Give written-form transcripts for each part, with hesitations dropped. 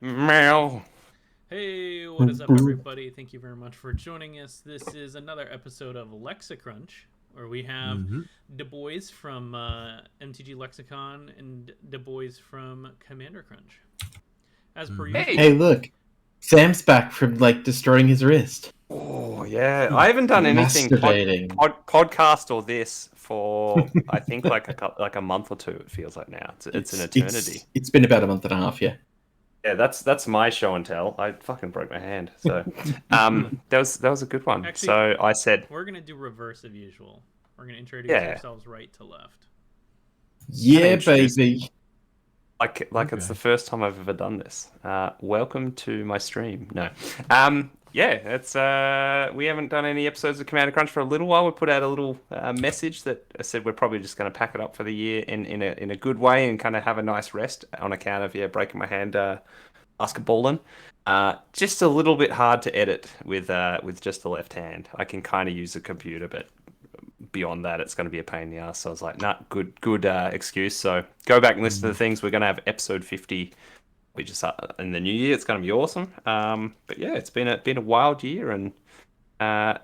Meow. Hey, what is up, everybody? Thank you very much for joining us. This is another episode of LexaCrunch, where we have Mm-hmm. Du Bois from MTGLexicon and Du Bois from Commander Crunch. As per Mm-hmm. usual. Hey. Hey, look. Sam's back from, destroying his wrist. Oh, yeah. I haven't done anything Masturbating. podcast or this for, I think, like a month or two, it feels like now. It's an eternity. It's been about a month and a half, yeah. Yeah, that's my show and tell. I fucking broke my hand. So that was a good one. Actually, so I said, We're going to do reverse of usual. We're going to introduce Yeah. ourselves right to left. Yeah, introduce- baby. like Okay. it's the first time I've ever done this. Welcome to my stream. No. Yeah, it's we haven't done any episodes of Commander Crunch for a little while. We put out a little message that I said we're probably just going to pack it up for the year in a good way and kind of have a nice rest on account of breaking my hand basketballing. Just a little bit hard to edit with just the left hand. I can kind of use the computer, but beyond that, it's going to be a pain in the ass. So I was like, nah, good excuse. So go back and listen to the things. We're going to have episode 50. We just in the new year. It's going to be awesome. But yeah, it's been a wild year, and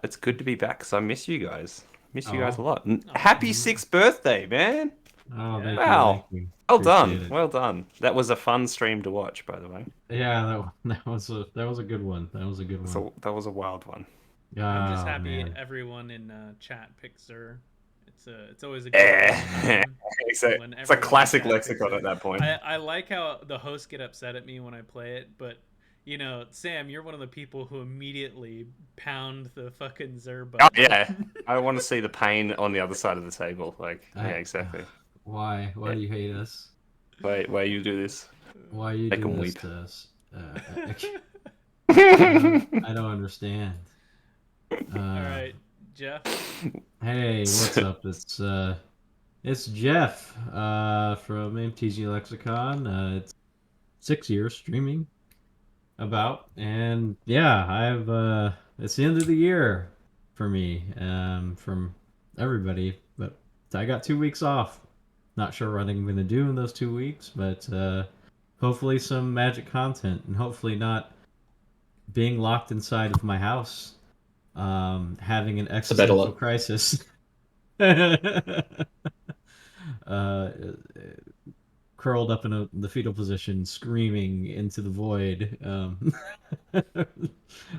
it's good to be back. So I miss you guys. Miss you guys a lot. And happy 6th birthday, man! Oh, thank Wow. you. Thank you. Well done, Appreciate it. well done. That was a fun stream to watch, by the way. Yeah, that was a good one. That was a good one. So that was a wild one. I'm just Oh, happy man. everyone in chat picks her. It's always a good Yeah, time. it's a When it's a everyone classic in chat picks lexicon it. at that point. I like how the hosts get upset at me when I play it, but you know, Sam, you're one of the people who immediately pound the fucking Zer Oh button. yeah, I want to see the pain on the other side of the table. Like, yeah, exactly. Why? Why do you hate us? Why you do this? Why you Make do 'em this weep. to us? I don't understand. All right, Jeff. Hey, what's up? It's Jeff from MTGLexicon. It's 6 years streaming about, and yeah, it's the end of the year for me, from everybody, but I got 2 weeks off. Not sure what I'm gonna do in those 2 weeks, but hopefully some magic content, and hopefully not being locked inside of my house, having an existential crisis. Curled up in the fetal position, screaming into the void,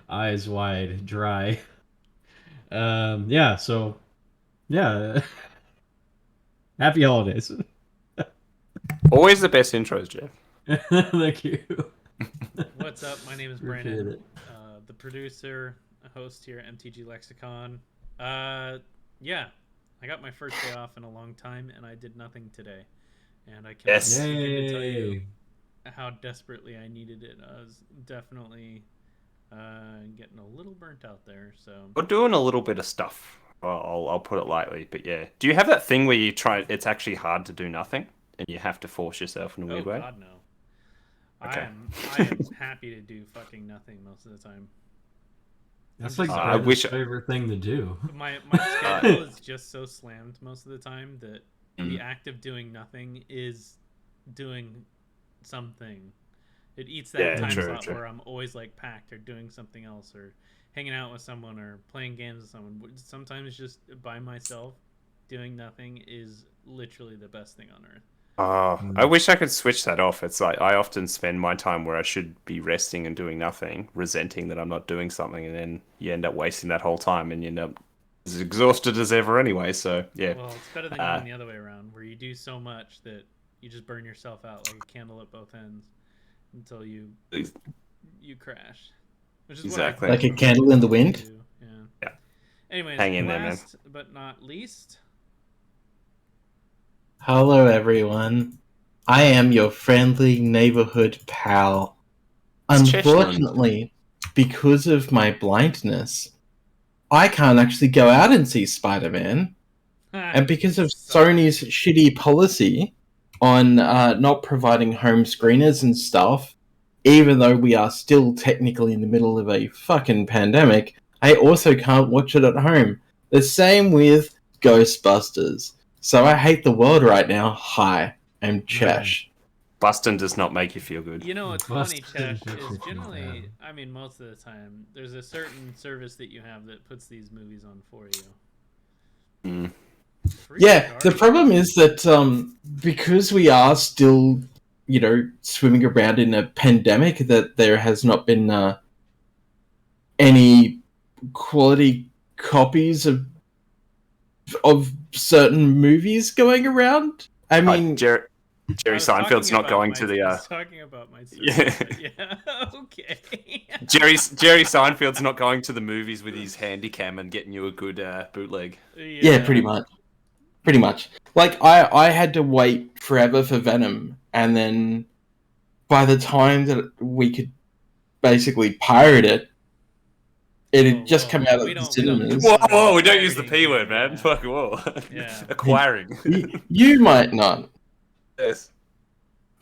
eyes wide, dry. Yeah, so, yeah. Happy holidays. Always the best intros, Jeff. Thank you. What's up? My name is Appreciate Brandon, it. the producer, a host here at MTG Lexicon. Yeah, I got my first day off in a long time, and I did nothing today. And I cannot Yes. begin to tell you Yay. how desperately I needed it. I was definitely getting a little burnt out there. So We're doing a little bit of stuff. I'll put it lightly, but yeah. Do you have that thing where you try? It's actually hard to do nothing, and you have to force yourself in a weird way. God no. Okay. I am happy to do fucking nothing most of the time. That's I'm like just- I Brandon's wish- favorite thing to do. My schedule is just so slammed most of the time that the act of doing nothing is doing something. It eats that Yeah, time true, slot true. where I'm always like packed or doing something else or hanging out with someone or playing games with someone. Sometimes just by myself doing nothing is literally the best thing on earth. I wish I could switch that off. It's like I often spend my time where I should be resting and doing nothing, resenting that I'm not doing something, and then you end up wasting that whole time, and you end up as exhausted as ever anyway. So yeah, Well, it's better than going the other way around, where you do so much that you just burn yourself out like a candle at both ends until you crash. Which is Exactly. what I Like a candle in the wind? do. Yeah. Yeah. Anyways, Hang in there, man. last but not least, Hello, everyone. I am your friendly neighborhood pal. It's Cheshland. Unfortunately, because of my blindness, I can't actually go out and see Spider-Man. And because of Sony's shitty policy on not providing home screeners and stuff, even though we are still technically in the middle of a fucking pandemic, I also can't watch it at home. The same with Ghostbusters. So I hate the world right now. Hi, I'm Chesh. Bustin does not make you feel good. You know what's Busted funny, Chesh, makes is me feel generally, bad. I mean, most of the time, there's a certain service that you have that puts these movies on for you. Mm. Free Yeah, the garbage. problem is that because we are still, swimming around in a pandemic, that there has not been any quality copies of certain movies going around. I mean, Jerry I was Seinfeld's talking not about going my- to I the. was talking about my service, Yeah. but yeah, okay. Jerry Seinfeld's not going to the movies with his handy cam and getting you a good bootleg. yeah, pretty much. Pretty much. Like, I had to wait forever for Venom, and then by the time that we could basically pirate it, it had just come out of the cinemas. Whoa, we don't use the P word, man. Fuck, whoa. Yeah. Acquiring. You might not, Yes.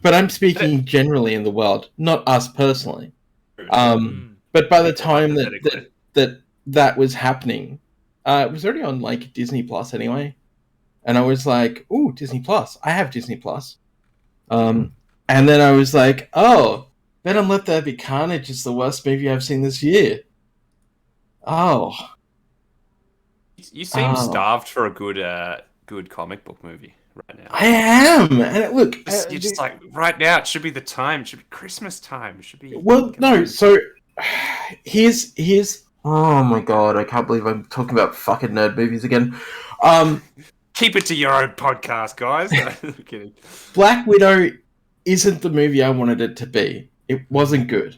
but I'm speaking generally in the world, not us personally. Mm. But by the time Hypothetically. that was happening, it was already on like Disney Plus anyway, and I was like, "Ooh, Disney Plus! I have Disney Plus." And then I was like, "Oh, Venom: Let There Be Carnage is the worst movie I've seen this year." Oh, You seem starved for a good comic book movie right now. I am, and look, You're just like, right now, it should be the time. It should be Christmas time. It should be. well, no. So here's. Oh my god, I can't believe I'm talking about fucking nerd movies again. Keep it to your own podcast, guys. No, I'm kidding. Black Widow isn't the movie I wanted it to be. It wasn't good,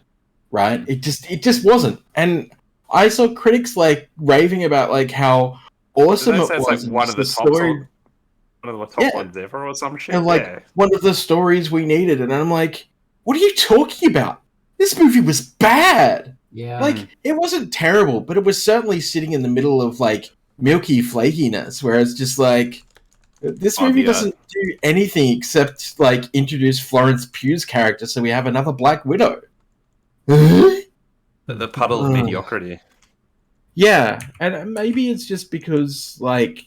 right? It just wasn't. And I saw critics like raving about like how awesome it That's was. like one of the top ones ever, or some shit. And like one of the stories we needed, and I'm like, what are you talking about? This movie was bad. Yeah. Like, it wasn't terrible, but it was certainly sitting in the middle of like milky flakiness, where it's just like, this movie doesn't do anything except like introduce Florence Pugh's character, so we have another Black Widow. the puddle of mediocrity. Yeah, and maybe it's just because, like,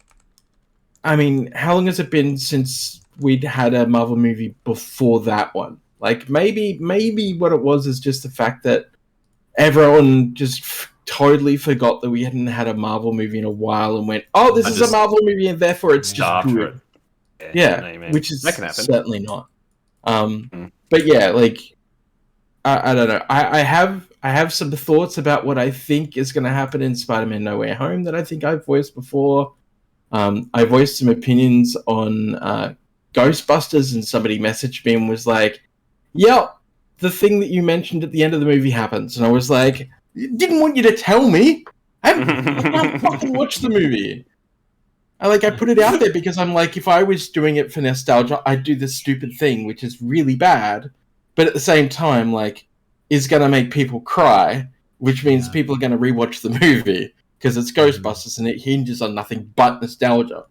I mean, how long has it been since we'd had a Marvel movie before that one? Like, maybe what it was is just the fact that everyone just totally forgot that we hadn't had a Marvel movie in a while and went, "Oh, this is a Marvel movie, and therefore it's just good." Yeah, which is certainly not. But yeah, like, I don't know. I have some thoughts about what I think is going to happen in Spider-Man: No Way Home that I think I've voiced before. I voiced some opinions on Ghostbusters, and somebody messaged me and was like, "Yep, the thing that you mentioned at the end of the movie happens," and I was like, "Didn't want you to tell me. I can't fucking watch the movie." I put it out there because I'm like, if I was doing it for nostalgia, I'd do this stupid thing, which is really bad, but at the same time, like, is going to make people cry, which means people are going to rewatch the movie because it's Ghostbusters and it hinges on nothing but nostalgia.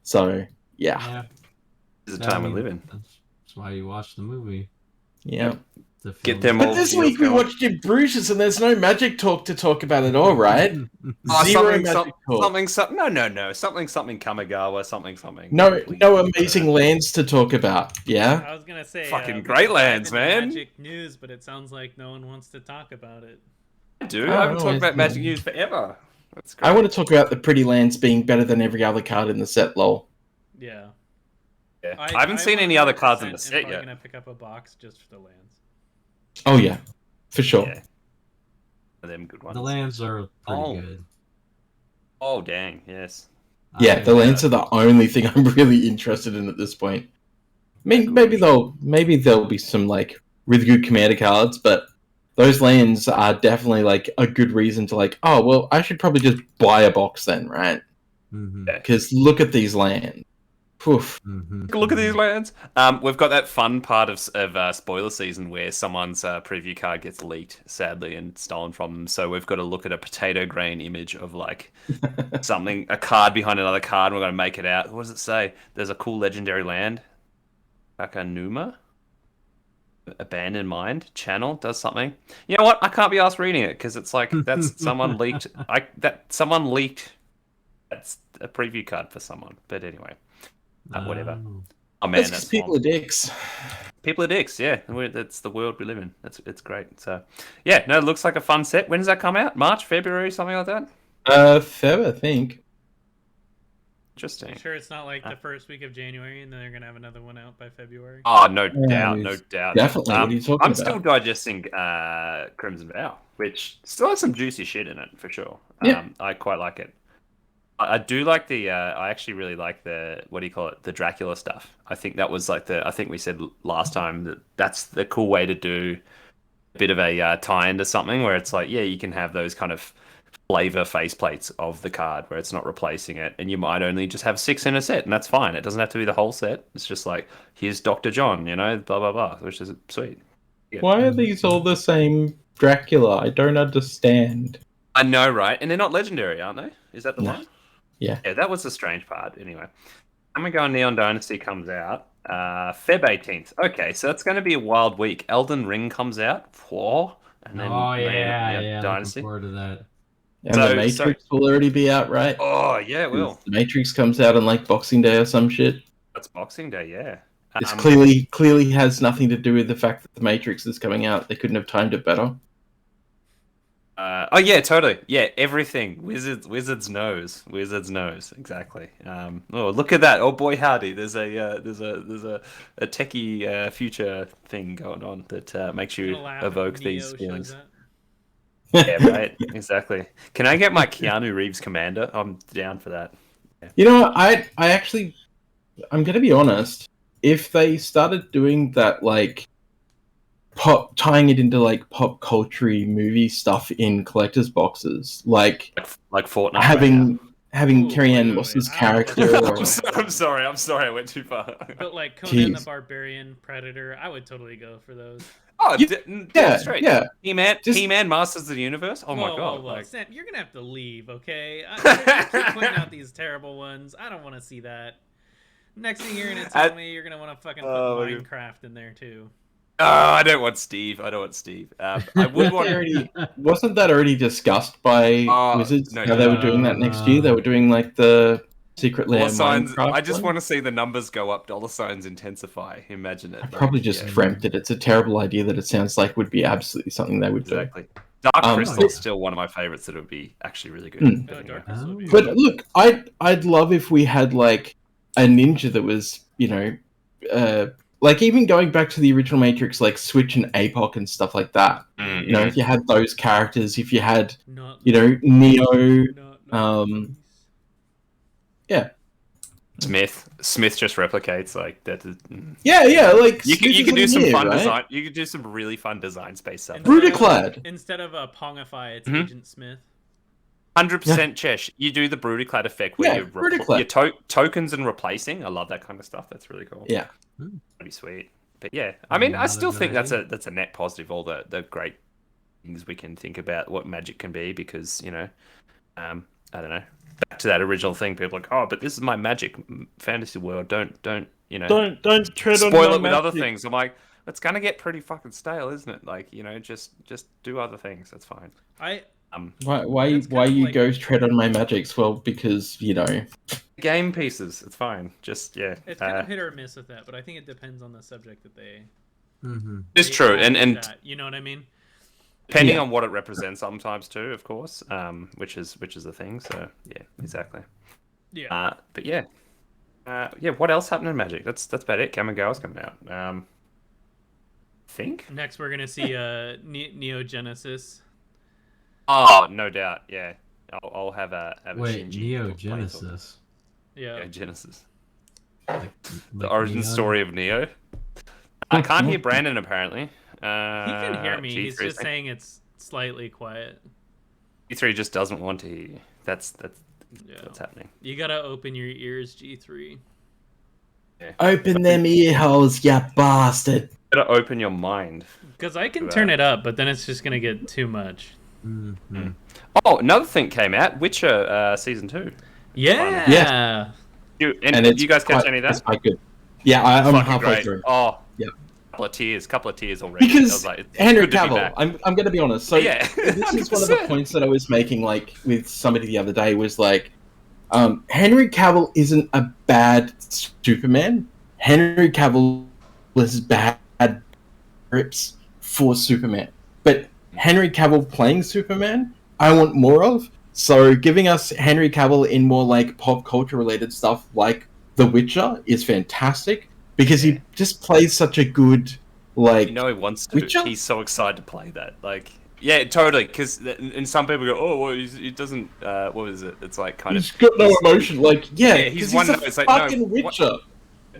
So, yeah. It's the time we live in. That's why you watch the movie. Yeah. Get them. But this week we watched it Brutus, and there's no magic talk to talk about at all, right? Zero magic talk. Something. No. Something. Kamigawa. Something. No amazing lands to talk about. Yeah. I was gonna say fucking great lands, man. Magic news, but it sounds like no one wants to talk about it. I do. I haven't talked about Magic news forever. That's great. I want to talk about the pretty lands being better than every other card in the set. Lol. Yeah. I haven't seen any other cards in the set yet. I'm gonna pick up a box just for the lands. Oh yeah, for sure. Yeah. Them good ones. The lands are pretty good. Oh dang, yes. Yeah, the lands are the only thing I'm really interested in at this point. I mean, maybe there'll be some like really good commander cards, but those lands are definitely like a good reason to like, oh well, I should probably just buy a box then, right? Because look at these lands. Poof. Look at these lands. We've got that fun part of spoiler season where someone's preview card gets leaked, sadly, and stolen from them. So we've got to look at a potato grain image of like a card behind another card. And we're going to make it out. What does it say? There's a cool legendary land. Akanuma? Abandoned Mind channel does something. You know what? I can't be asked reading it because it's like that's someone leaked. Someone leaked. That's a preview card for someone. But anyway. Whatever. Oh man, That's because people are dicks. People are dicks. Yeah, that's the world we live in. It's great. So, yeah, no, it looks like a fun set. When does that come out? March, February, something like that. Feb, I think. Interesting. You sure it's not like the first week of January and then they're gonna have another one out by February? Oh, no doubt, no doubt. Definitely. What are you talking I'm about? still digesting Crimson Vow, which still has some juicy shit in it for sure. Yeah. I quite like it. I do like the. I actually really like the. What do you call it? The Dracula stuff. I think that was like the. I think we said last time that that's the cool way to do a bit of a tie into something where it's like, yeah, you can have those kind of flavor faceplates of the card where it's not replacing it, and you might only just have 6 in a set, and that's fine. It doesn't have to be the whole set. It's just like, here's Dr. John, blah blah blah, which is sweet. Yeah. Why are these all the same Dracula? I don't understand. I know, right? And they're not legendary, aren't they? Is that the No. one? Yeah. Yeah, that was the strange part. Anyway, Amigo Neon Dynasty comes out Feb 18th. Okay, so that's going to be a wild week. Elden Ring comes out. And then Dynasty. Looking forward to that. And the Matrix will already be out, right? Oh, yeah, it will. The Matrix comes out on like Boxing Day or some shit. That's Boxing Day, yeah. This clearly has nothing to do with the fact that the Matrix is coming out. They couldn't have timed it better. Oh yeah, totally. Yeah, everything. Wizards knows. Exactly. Oh, look at that. Oh boy, howdy. There's a techie future thing going on that makes you evoke these feelings. Yeah, right. Exactly. Can I get my Keanu Reeves Commander? I'm down for that. Yeah. You know what? I'm gonna be honest. If they started doing that, like tying it into like pop culture movie stuff in collector's boxes, like Fortnite, having Carrie-Anne Moss's character. I'm sorry, I went too far. But like Conan the Barbarian, Predator, I would totally go for those. Oh, yeah, straight. Yeah. He-Man Masters of the Universe. Oh my god! Whoa. Sam, you're gonna have to leave, okay? I keep pointing out these terrible ones. I don't want to see that. Next thing you're gonna tell me, you're gonna want to fucking put Minecraft in there too. Oh, I don't want Steve. I would want. Wasn't that already discussed by Wizards? No, how they were doing that next year? They were doing like the Secret Lair Minecraft. I just one? want to see the numbers go up. $signs intensify. Imagine it. I probably just dreamt it. It's a terrible idea that it sounds like would be absolutely something they would do. Exactly. Dark Crystal is still one of my favorites. That would be actually really good. But look, I'd love if we had like a ninja that was, like even going back to the original Matrix, like Switch and APOC and stuff like that. Mm-hmm. If you had those characters, if you had, Neo, yeah. Smith just replicates like that. Yeah. Like you can do some fun design. Right? You could do some really fun design space stuff. Brutaclad. Instead of a Pongify, it's Agent Smith. 100% Chesh. You do the Brutaclad effect where you're tokens and replacing. I love that kind of stuff. That's really cool. Yeah, that'd be sweet. But yeah, I mean, I still think that's a net positive. All the great things we can think about what Magic can be, because I don't know. Back to that original thing, people are like, oh, but this is my Magic fantasy world. Don't tread spoil it with other things. I'm like, it's gonna get pretty fucking stale, isn't it? Like, just do other things. That's fine. Why you go tread on my Magics? Well, because game pieces. It's fine. Just It's kind of hit or miss with that, but I think it depends on the subject that they. Mm-hmm. It's true, and you know what I mean. Depending on what it represents, sometimes too, of course, which is the thing. So yeah, exactly. Yeah. But yeah, What else happened in Magic? That's about it. Kamigawa's coming out. I think next we're gonna see Neo Genesis. Oh, no doubt. Yeah, I'll have a Wait, Shinji Neo Genesis. Yeah, Genesis. Like The origin Neon? story of Neo. I can't hear Brandon apparently. he can hear me. G3 He's just saying it's slightly quiet. G3 just doesn't want to hear you. That's what's happening. You gotta open your ears, G3. Yeah. Open them ear holes, you bastard. You gotta open your mind. Because I can turn it up, but then it's just gonna get too much. Mm-hmm. Oh, another thing came out. Witcher season 2. Yeah. You guys catch any of that? It's quite good. Yeah, I'm Fucking halfway great. through. Oh, yeah. Couple of tears already. Because I was like, it's Henry good to be Cavill, back. I'm going to be honest. So Yeah, this is one of the points that I was making, like with somebody the other day, was like, Henry Cavill isn't a bad Superman. Henry Cavill was bad scripts for Superman, but Henry Cavill playing Superman, I want more of. So giving us Henry Cavill in more like pop culture related stuff like The Witcher is fantastic because he just plays such a good like. He wants to. Witcher? He's so excited to play that. Like, yeah, totally. Because and some people go, oh, well, he doesn't. What is it? It's like kind He's got no emotion. Like, yeah, he's one. It's like, fucking no, Witcher.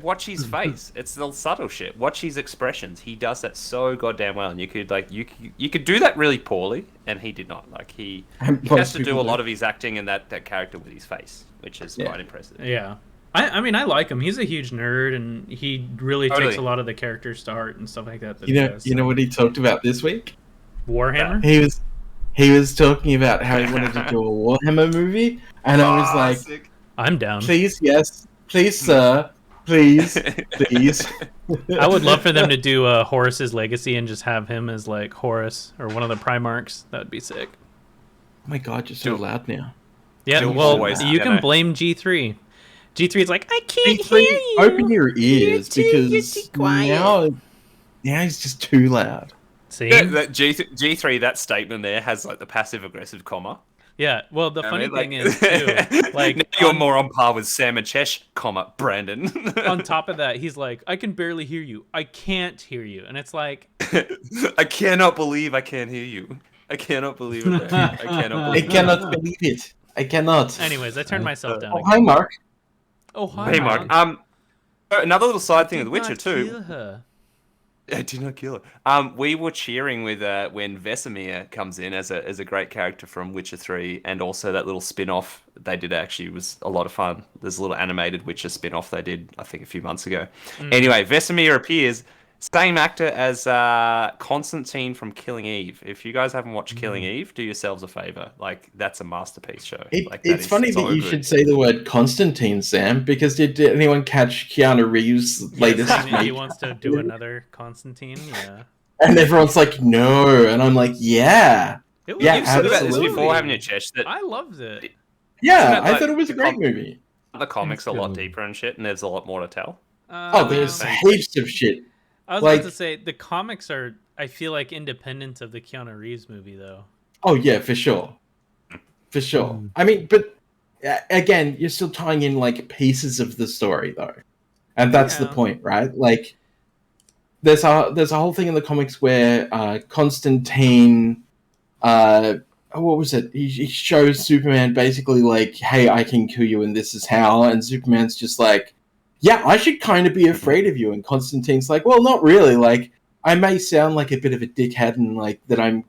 Watch his face. It's the subtle shit. Watch his expressions. He does that so goddamn well, and you could do that really poorly, and he did not. Like he has to do a lot of his acting in that character with his face, which is quite impressive. Yeah, I mean I like him. He's a huge nerd, and he really takes a lot of the characters to heart and stuff like that. You know what he talked about this week? Warhammer. He was talking about how he wanted to do a Warhammer movie, and I was like, sick. I'm down. Please, yes, please, sir. Please. I would love for them to do Horus's Legacy and just have him as like Horus or one of the Primarchs. That would be sick. Oh my god, you're so loud now. Yeah, well, you can blame G3. G3's like, I can't hear you. Open your ears because now he's just too loud. See? Yeah, that G3, that statement there has like the passive aggressive comma. Yeah, well, the funny thing is, too, like... now you're more on par with Sam and Chesh, Brandon. On top of that, he's like, I can barely hear you. I can't hear you. And it's like... I cannot believe I can't hear you. I cannot believe it. I cannot believe it. I cannot. Anyways, I turned myself down. Oh, hi, Mark. Oh, hi, Hey, Mark. Another little side thing of The Witcher, too. Kill her. I did not kill her. We were cheering with when Vesemir comes in as a great character from Witcher 3, and also that little spin-off they did actually was a lot of fun. There's a little animated Witcher spin-off they did, I think, a few months ago. Anyway, Vesemir appears, same actor as Constantine from Killing Eve. If you guys haven't watched Killing Eve, do yourselves a favor. Like, that's a masterpiece show. It's funny that you should say the word Constantine, Sam, because did anyone catch Keanu Reeves' latest make? He wants to do another Constantine, yeah. And everyone's like, no. And I'm like, yeah. You've said about this before, haven't you, Chesh? That I loved it. Yeah, I thought it was a great movie. The comics are a lot deeper and shit, and there's a lot more to tell. There's heaps of shit. I was about to say, the comics are, I feel like, independent of the Keanu Reeves movie, though. Oh, yeah, for sure. For sure. I mean, but, again, you're still tying in, like, pieces of the story, though. And that's the point, right? Like, there's a whole thing in the comics where Constantine, what was it? He shows Superman basically, like, hey, I can kill you and this is how. And Superman's just like, yeah, I should kind of be afraid of you. And Constantine's like, well, not really. Like, I may sound like a bit of a dickhead and like that I'm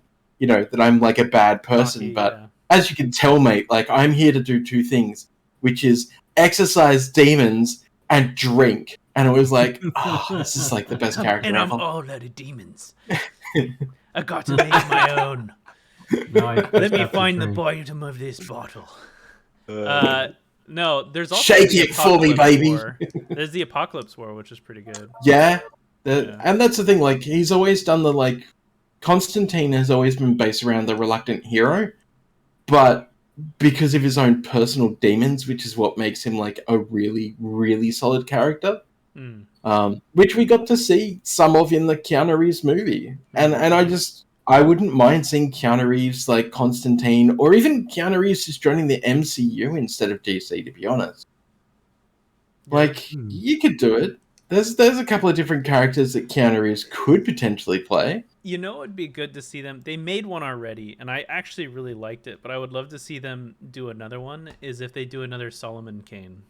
like a bad person. But as you can tell, mate, like I'm here to do two things, which is exercise demons and drink. And it was like, oh, this is like the best character and ever. I'm all out of demons. I got to make my own. Let me find the bottom of this bottle. No, there's also shake it for me, baby. War. There's the Apocalypse War, which is pretty good. Yeah, and that's the thing. Like, he's always done the like. Constantine has always been based around the reluctant hero, but because of his own personal demons, which is what makes him like a really, really solid character. Which we got to see some of in the Keanu Reeves movie, and I wouldn't mind seeing Keanu Reeves like Constantine, or even Keanu Reeves just joining the MCU instead of DC, to be honest. Like, you could do it. There's a couple of different characters that Keanu Reeves could potentially play. You know, it'd be good to see them. They made one already, and I actually really liked it, but I would love to see them do another one, is if they do another Solomon Kane.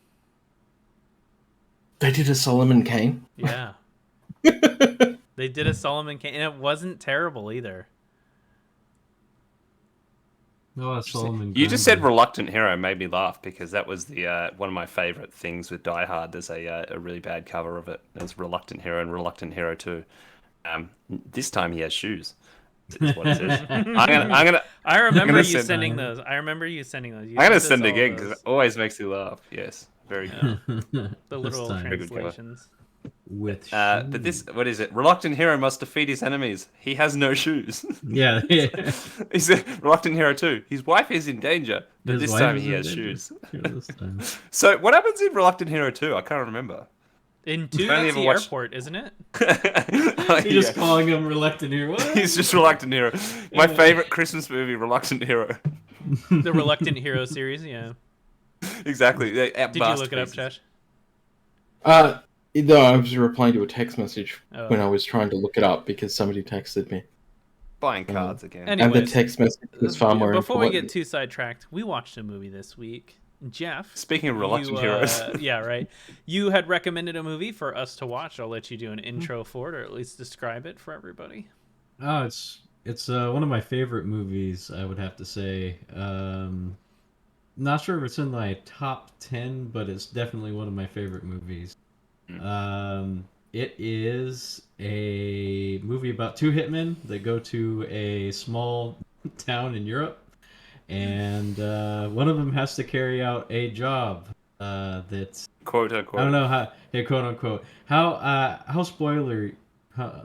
They did a Solomon Kane? Yeah. They did a Solomon Kane, and it wasn't terrible either. Oh, Solomon you just said reluctant hero made me laugh because that was the one of my favorite things with Die Hard. There's a really bad cover of it. There's Reluctant Hero and Reluctant Hero 2. This time he has shoes. That's what it says. I remember you sending those. I'm gonna send it again because it always makes you laugh. Yes, very good. The literal translations. But this, what is it? Reluctant hero must defeat his enemies. He has no shoes. Yeah. He's a Reluctant Hero 2. His wife is in danger, but this time he has shoes. So what happens in Reluctant Hero 2? I can't remember. Into only that's ever the watched- airport, isn't it? Oh, You're just calling him Reluctant Hero. What? He's just Reluctant Hero. My favorite Christmas movie, Reluctant Hero. The Reluctant Hero series, yeah. Exactly. Did you look it up, Chesh? No, I was replying to a text message Oh. when I was trying to look it up because somebody texted me. Buying cards again. And the Anyways, text message was far more before we important. get too sidetracked, we watched a movie this week. Jeff, Speaking of Reluctant you, Heroes. yeah, right. You had recommended a movie for us to watch. I'll let you do an intro for it, or at least describe it for everybody. Oh, it's one of my favorite movies, I would have to say. Not sure if it's in my top 10, but it's definitely one of my favorite movies. It is a movie about two hitmen that go to a small town in Europe, and one of them has to carry out a job that's Quote unquote. I don't know how, yeah, quote unquote. How spoiler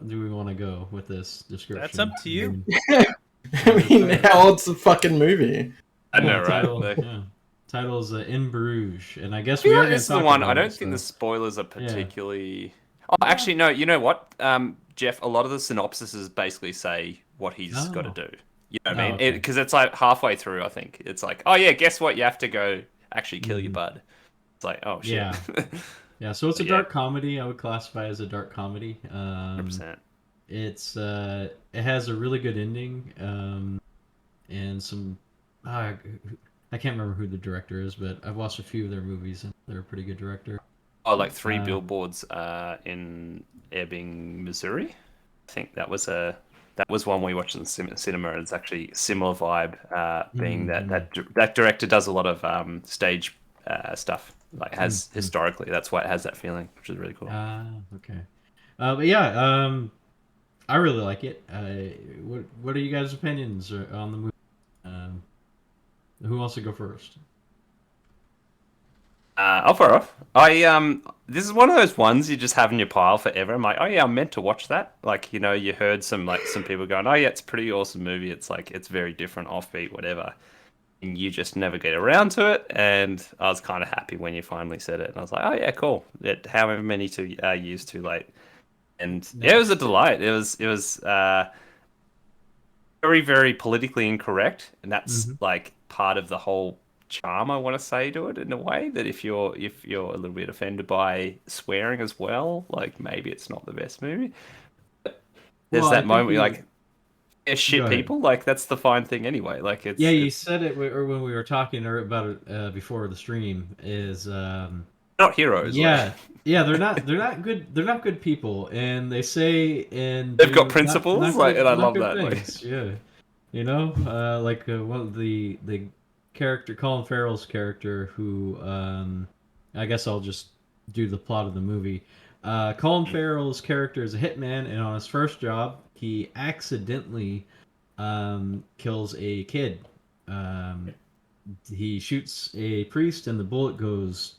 do we want to go with this description? That's up to you. I mean, how old's the fucking movie? I know, right? Title's In Bruges, and I guess I feel we are like going this to is talk the one. about I don't it, think the so- spoilers are particularly. Oh, actually, no. You know what, Jeff? A lot of the synopsises basically say what he's got to do. You know what I mean? okay. Because it's like halfway through. I think it's like, oh yeah, guess what? You have to go actually kill your bud. It's like, oh shit. Yeah. Yeah, so it's a Yeah. dark comedy. I would classify as a dark comedy. 100%. It's it has a really good ending, and some I can't remember who the director is, but I've watched a few of their movies, and they're a pretty good director. Oh, like Three Billboards in Ebbing, Missouri. I think that was one we watched in the cinema. And it's actually a similar vibe, being that director does a lot of stage stuff. Like has historically, that's why it has that feeling, which is really cool. Okay. But yeah, I really like it. What are you guys' opinions on the movie? Who wants to go first? I'll fire off. This is one of those ones you just have in your pile forever. I'm like, oh yeah, I'm meant to watch that. Like, you know, you heard some people going, oh yeah, it's a pretty awesome movie. It's like, it's very different, offbeat, whatever. And you just never get around to it. And I was kind of happy when you finally said it. And I was like, oh yeah, cool. However many years too late. And yeah, it was a delight. It was very, very politically incorrect. And that's like part of the whole charm, I want to say, to it, in a way that if you're a little bit offended by swearing as well, like maybe it's not the best movie. There's that moment where you're like, they're shit people. Like that's the fine thing anyway. Like it's you said it when we were talking about it before the stream. Is not heroes. Yeah, yeah, they're not good. They're not good people, and they say they've got principles. And I love that. Like, yeah, you know, like one of the character, Colin Farrell's character, who I guess I'll just do the plot of the movie. Colin Farrell's character is a hitman, and on his first job, he accidentally kills a kid. He shoots a priest, and the bullet goes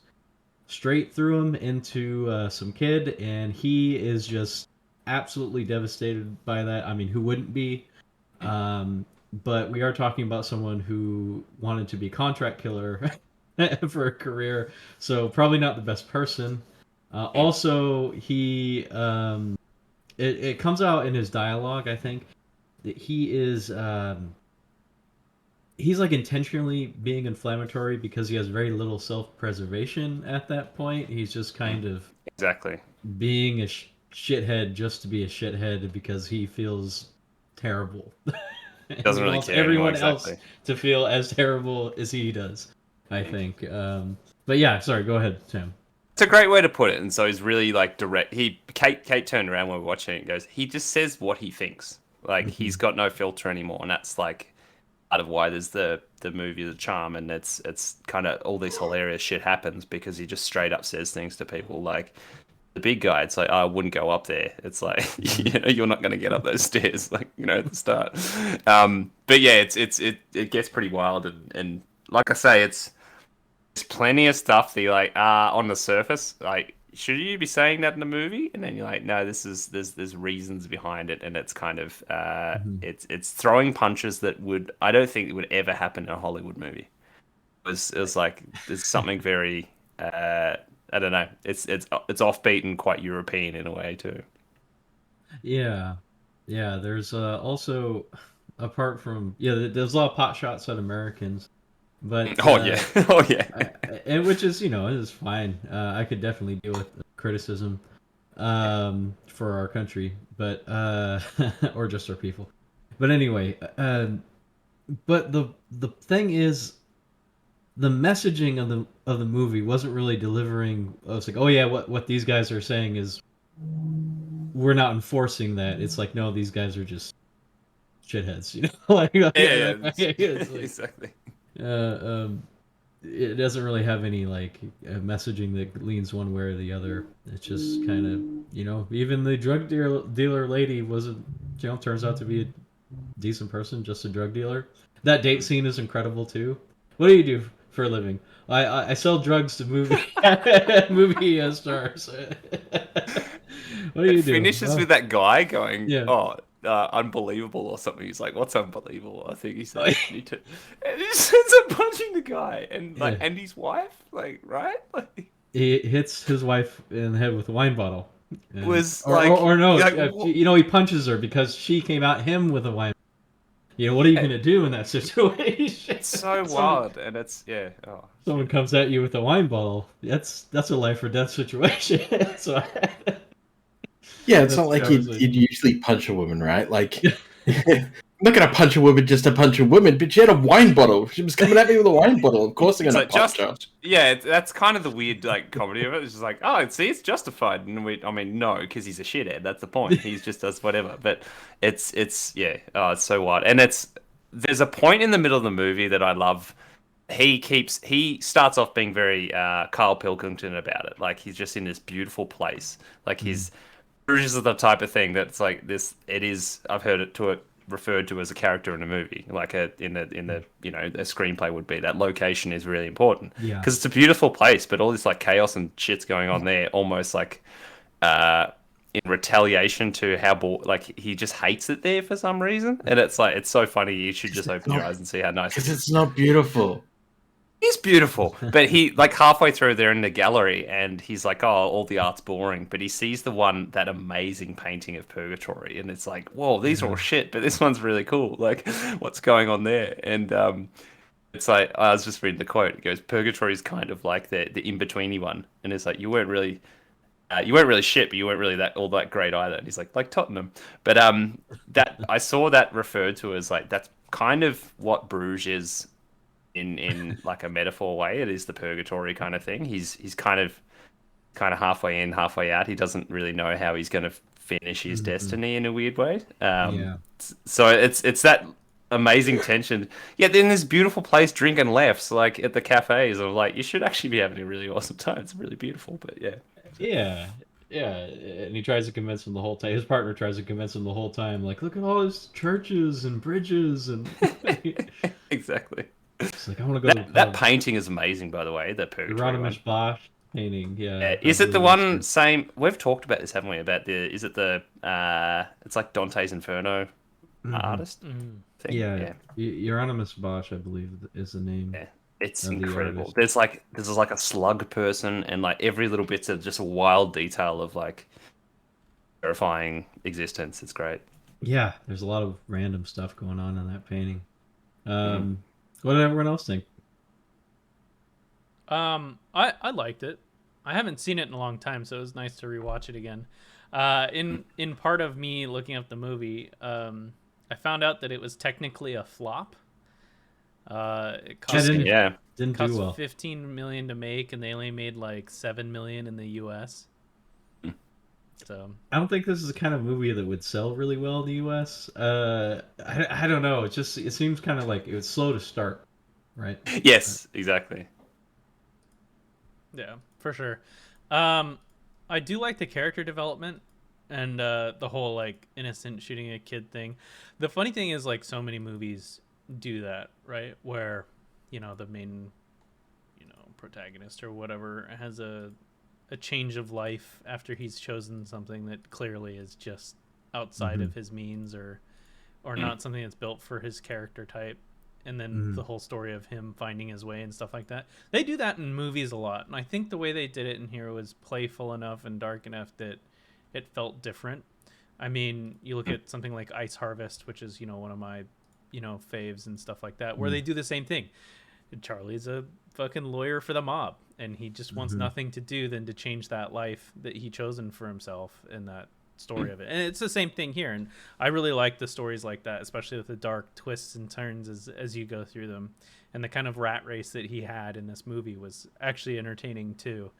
straight through him into some kid, and he is just absolutely devastated by that. I mean, who wouldn't be? But we are talking about someone who wanted to be a contract killer for a career, so probably not the best person. Also, he it comes out in his dialogue, I think, that he is he's like intentionally being inflammatory because he has very little self-preservation at that point. He's just kind of exactly being a shithead just to be a shithead because he feels terrible. Doesn't really care everyone anymore, else to feel as terrible as he does, I think. But yeah, sorry, go ahead, Sam. It's a great way to put it. And so he's really like direct. Kate turned around when we were watching it and goes, he just says what he thinks. Like he's got no filter anymore, and that's like part of why there's the movie, the charm, and it's kind of all this hilarious shit happens because he just straight up says things to people like the big guy. It's like, oh, I wouldn't go up there. It's like, you know, you're not going to get up those stairs, like, you know, at the start. But yeah, it gets pretty wild, and like I say, there's plenty of stuff that you're like, on the surface, like, should you be saying that in the movie? And then you're like, no, there's reasons behind it, and it's kind of it's throwing punches that I don't think it would ever happen in a Hollywood movie. It was like there's something very I don't know. It's offbeat and quite European in a way too. Yeah, yeah. There's also, apart from there's a lot of pot shots at Americans, but Oh yeah, oh yeah. and which is is fine. I could definitely deal with criticism for our country, but or just our people. But anyway, but the thing is, the messaging of the movie wasn't really delivering. I was like, oh yeah, what these guys are saying is we're not enforcing that. It's like, no, these guys are just shitheads, like, Yeah, it's like, exactly. it doesn't really have any like messaging that leans one way or the other. It's just kind of, even the drug dealer lady wasn't, turns out to be a decent person, just a drug dealer. That date scene is incredible too. What do you do for a living? I sell drugs to movie movie stars. What do you It do? finishes Oh, with that guy going, yeah. "Oh, unbelievable" or something. He's like, "What's unbelievable?" I think he said. And he just ends up punching the guy and Yeah. and his wife, like, right? Like, He hits his wife in the head with a wine bottle. was Or, like, or no, like, he punches her because she came at him with a wine. What are you gonna do in that situation? it's so wild, and it's Oh, Someone comes at you with a wine bottle. That's a life or death situation. So Yeah, that's it's not like the you'd usually punch a woman, right? Like, I'm not gonna punch a woman just to punch a woman, but she had a wine bottle. She was coming at me with a wine bottle. Of course, I'm It's gonna like punch her. that's kind of the weird like comedy of it. It's just like, oh, see, it's justified, and I mean, no, because he's a shithead. That's the point. He just does whatever. But it's oh, it's so wild, and there's a point in the middle of the movie that I love. He starts off being very Carl Pilkington about it. Like he's just in this beautiful place. Like he's Bruges is the type of thing that's like this. It is. I've heard it referred to as a character in a movie, like in the a screenplay would be. That location is really important Yeah. because it's a beautiful place, but all this like chaos and shit's going on there, almost like in retaliation to how like he just hates it there for some reason, and it's like it's so funny. You should just open your eyes and see how nice it Because is. it's not beautiful. He's beautiful, but he like halfway through they're in the gallery and he's like, "Oh, all the art's boring." But he sees that amazing painting of Purgatory, and it's like, "Whoa, these are all shit, but this one's really cool." Like, what's going on there? And it's like I was just reading the quote. It goes, "Purgatory is kind of like the in betweeny one," and it's like you weren't really shit, but you weren't really all that great either. And he's like Tottenham, but that I saw that referred to as like that's kind of what Bruges is. In like a metaphor way, it is the purgatory kind of thing. He's kind of halfway in, halfway out. He doesn't really know how he's going to finish his destiny in a weird way. So it's that amazing tension. Yeah, then this beautiful place drinking lefts like at the cafes. Of like you should actually be having a really awesome time. It's really beautiful, but yeah. Yeah. Yeah, and he tries to convince him the whole time. His partner tries to convince him the whole time, like, look at all his churches and bridges and. Exactly. It's like I want to go. That painting is amazing, by the way. The Purgatory one. Bosch painting, yeah. Is it the one same? We've talked about this, haven't we? About is it the? It's like Dante's Inferno artist thing. Yeah, Hieronymus Bosch, I believe, is the name. Yeah, it's incredible. There's like a slug person, and like every little bit's of just a wild detail of like terrifying existence. It's great. Yeah, there's a lot of random stuff going on in that painting. What did everyone else think? I liked it. I haven't seen it in a long time, so it was nice to rewatch it again. In part of me looking up the movie, I found out that it was technically a flop. It cost, didn't do well. $15 million to make, and they only made like $7 million in the U.S. So I don't think this is the kind of movie that would sell really well in the U.S. I don't know. It seems kind of like it was slow to start, right? Yes, exactly. Yeah, for sure. I do like the character development and the whole like innocent shooting a kid thing. The funny thing is like so many movies do that, right? Where the main protagonist or whatever has a change of life after he's chosen something that clearly is just outside of his means or not something that's built for his character type. and then the whole story of him finding his way and stuff like that. They do that in movies a lot, and I think the way they did it in here was playful enough and dark enough that it felt different. I mean, you look at something like Ice Harvest, which is, one of my, faves and stuff like that, where they do the same thing. Charlie's a fucking lawyer for the mob, and he just wants nothing to do than to change that life that he chosen for himself in that story of it. And it's the same thing here, and I really like the stories like that, especially with the dark twists and turns as you go through them. And the kind of rat race that he had in this movie was actually entertaining too.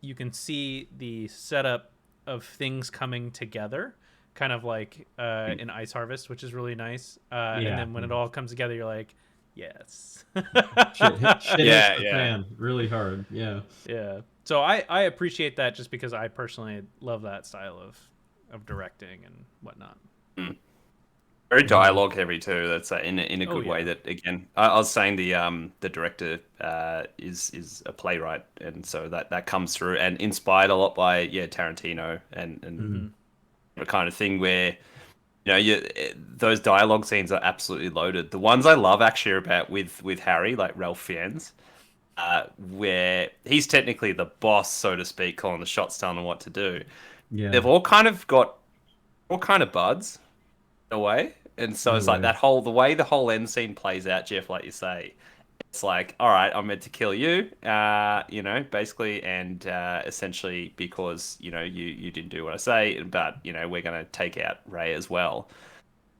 You can see the setup of things coming together, kind of like in Ice Harvest, which is really nice. And then when it all comes together, you're like, yes. shit hits the fan really hard. Yeah. So I appreciate that, just because I personally love that style of directing and whatnot. Very dialogue heavy too. That's in a good way. That, again, I was saying the director is a playwright, and so that comes through, and inspired a lot by Tarantino and the kind of thing where those dialogue scenes are absolutely loaded. The ones I love actually are about with Harry, like Ralph Fiennes, where he's technically the boss, so to speak, calling the shots, telling them what to do. Yeah, they've all kind of buds in a way. And so it's like the way the whole end scene plays out, Jeff, like you say, it's like, all right, I'm meant to kill you, basically, and essentially because, you didn't do what I say, but, we're going to take out Ray as well.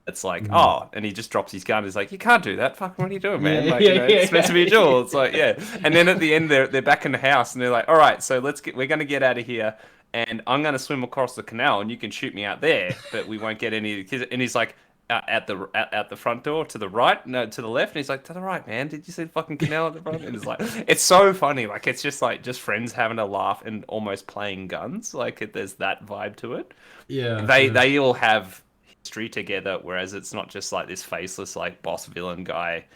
It's like, and he just drops his gun. He's like, you can't do that. Fuck, what are you doing, man? It's meant to be a duel. It's like, And then at the end, they're back in the house, and they're like, all right, so we're going to get out of here, and I'm going to swim across the canal, and you can shoot me out there, but we won't get any. And he's like, at the front door, to the right, no, to the left, and he's like, to the right, man, did you see the fucking canal at the front? And it's like, it's so funny, like, it's just like just friends having a laugh and almost playing guns, like there's that vibe to it. They all have history together, whereas it's not just like this faceless like boss villain guy.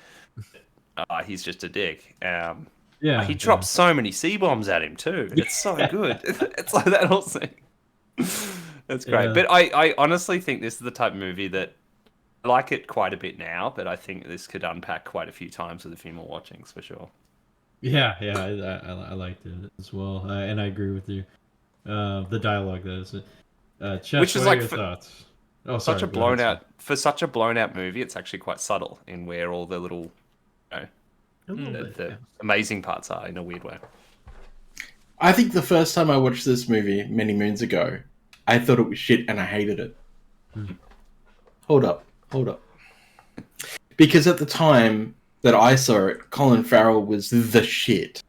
He's just a dick. He drops so many C-bombs at him too. It's so good. It's like that whole thing. That's great. But I honestly think this is the type of movie that I like it quite a bit now, but I think this could unpack quite a few times with a few more watchings for sure. I liked it as well, and I agree with you. The dialogue, that is, Chesh, which is what like are your thoughts? Oh, such a blown out movie. It's actually quite subtle in where all the little, the amazing parts are in a weird way. I think the first time I watched this movie many moons ago, I thought it was shit and I hated it. Hold up. Because at the time that I saw it, Colin Farrell was the shit.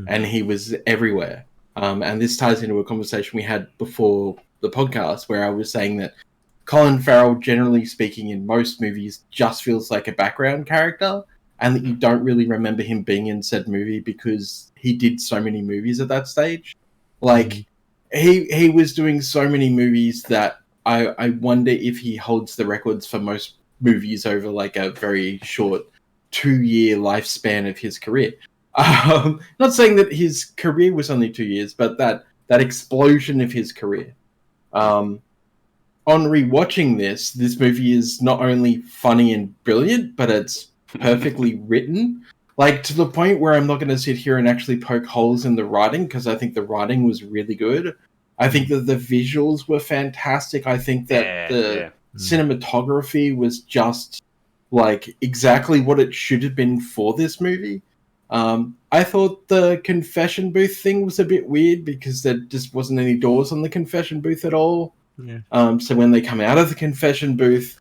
And he was everywhere. And this ties into a conversation we had before the podcast where I was saying that Colin Farrell, generally speaking, in most movies just feels like a background character, and that you don't really remember him being in said movie because he did so many movies at that stage. Like, he was doing so many movies that I wonder if he holds the records for most movies over like a very short 2-year lifespan of his career. Not saying that his career was only 2 years, but that explosion of his career. On rewatching this movie is not only funny and brilliant, but it's perfectly written. Like, to the point where I'm not going to sit here and actually poke holes in the writing, because I think the writing was really good. I think that the visuals were fantastic. I think that the cinematography was just, like, exactly what it should have been for this movie. I thought the confession booth thing was a bit weird because there just wasn't any doors on the confession booth at all. So when they come out of the confession booth,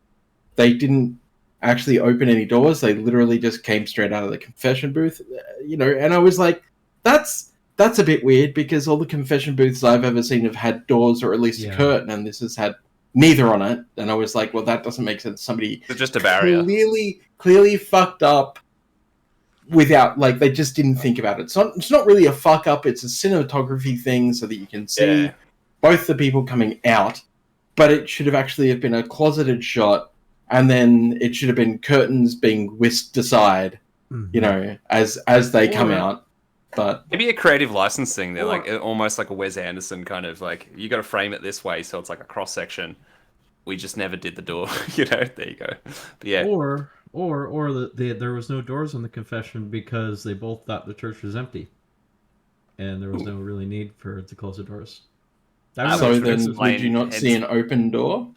they didn't actually open any doors. They literally just came straight out of the confession booth, and I was like, that's a bit weird because all the confession booths I've ever seen have had doors or at least a curtain, and this has had neither on it. And I was like, well, that doesn't make sense. Somebody it's just a barrier. Clearly fucked up without, like, they just didn't think about it. It's not really a fuck up. It's a cinematography thing so that you can see both the people coming out, but it should have actually been a closeted shot, and then it should have been curtains being whisked aside, as they come out. But maybe a creative license thing. They're like almost like a Wes Anderson kind of like, you got to frame it this way so it's like a cross section. We just never did the door, there you go. But there was no doors on the confession because they both thought the church was empty, and there was no really need for to close the doors. So which would then, explain would you not see an open door